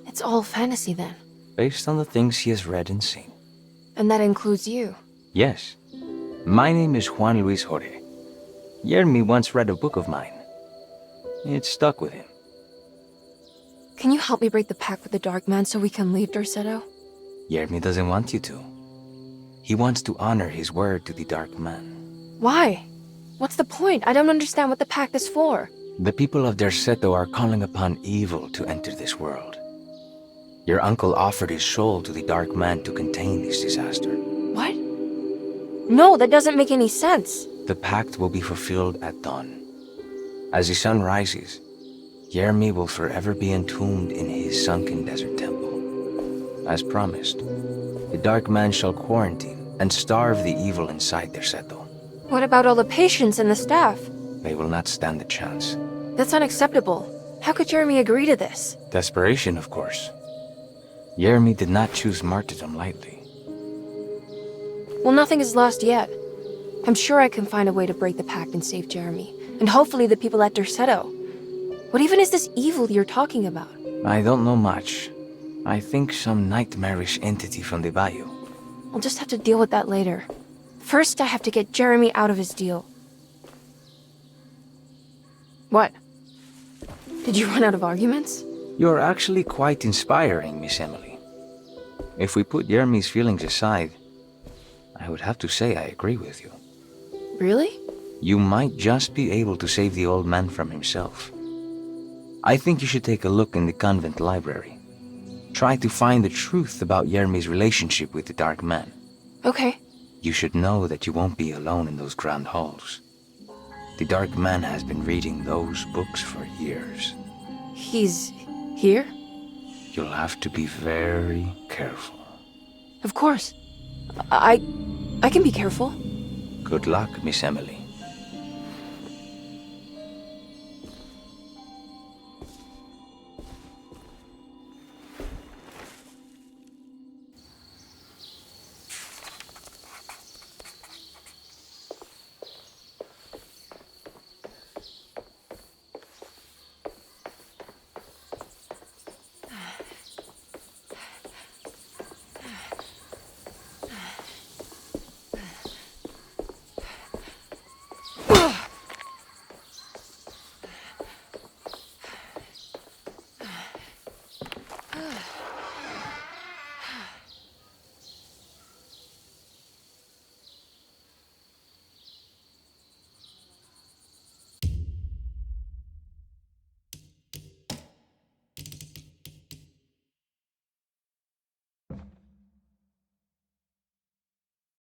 It's all fantasy then. Based on the things he has read and seen. And that includes you. Yes. My name is Juan Luis Jorge. Yermi once read a book of mine. It stuck with him. Can you help me break the pact with the Dark Man so we can leave Dorsetto? Yermi doesn't want you to. He wants to honor his word to the Dark Man. Why? What's the point? I don't understand what the pact is for. The people of Dorsetto are calling upon evil to enter this world. Your uncle offered his soul to the Dark Man to contain this disaster. What? No, that doesn't make any sense. The pact will be fulfilled at dawn. As the sun rises, Yermi will forever be entombed in his sunken desert temple. As promised, the Dark Man shall quarantine and starve the evil inside Dorsetto. What about all the patients and the staff? They will not stand a chance. That's unacceptable. How could Jeremy agree to this? Desperation, of course. Yermi did not choose martyrdom lightly. Well, nothing is lost yet. I'm sure I can find a way to break the pact and save Jeremy. And hopefully the people at Dorsetto. What even is this evil you're talking about? I don't know much. I think some nightmarish entity from the bayou. I'll just have to deal with that later. First, I have to get Jeremy out of his deal. What? Did you run out of arguments? You're actually quite inspiring, Miss Emily. If we put Yermi's feelings aside, I would have to say I agree with you. Really? You might just be able to save the old man from himself. I think you should take a look in the convent library. Try to find the truth about Yermi's relationship with the Dark Man. Okay. You should know that you won't be alone in those grand halls. The Dark Man has been reading those books for years. He's here? You'll have to be very careful. Of course. I can be careful. Good luck, Miss Emily.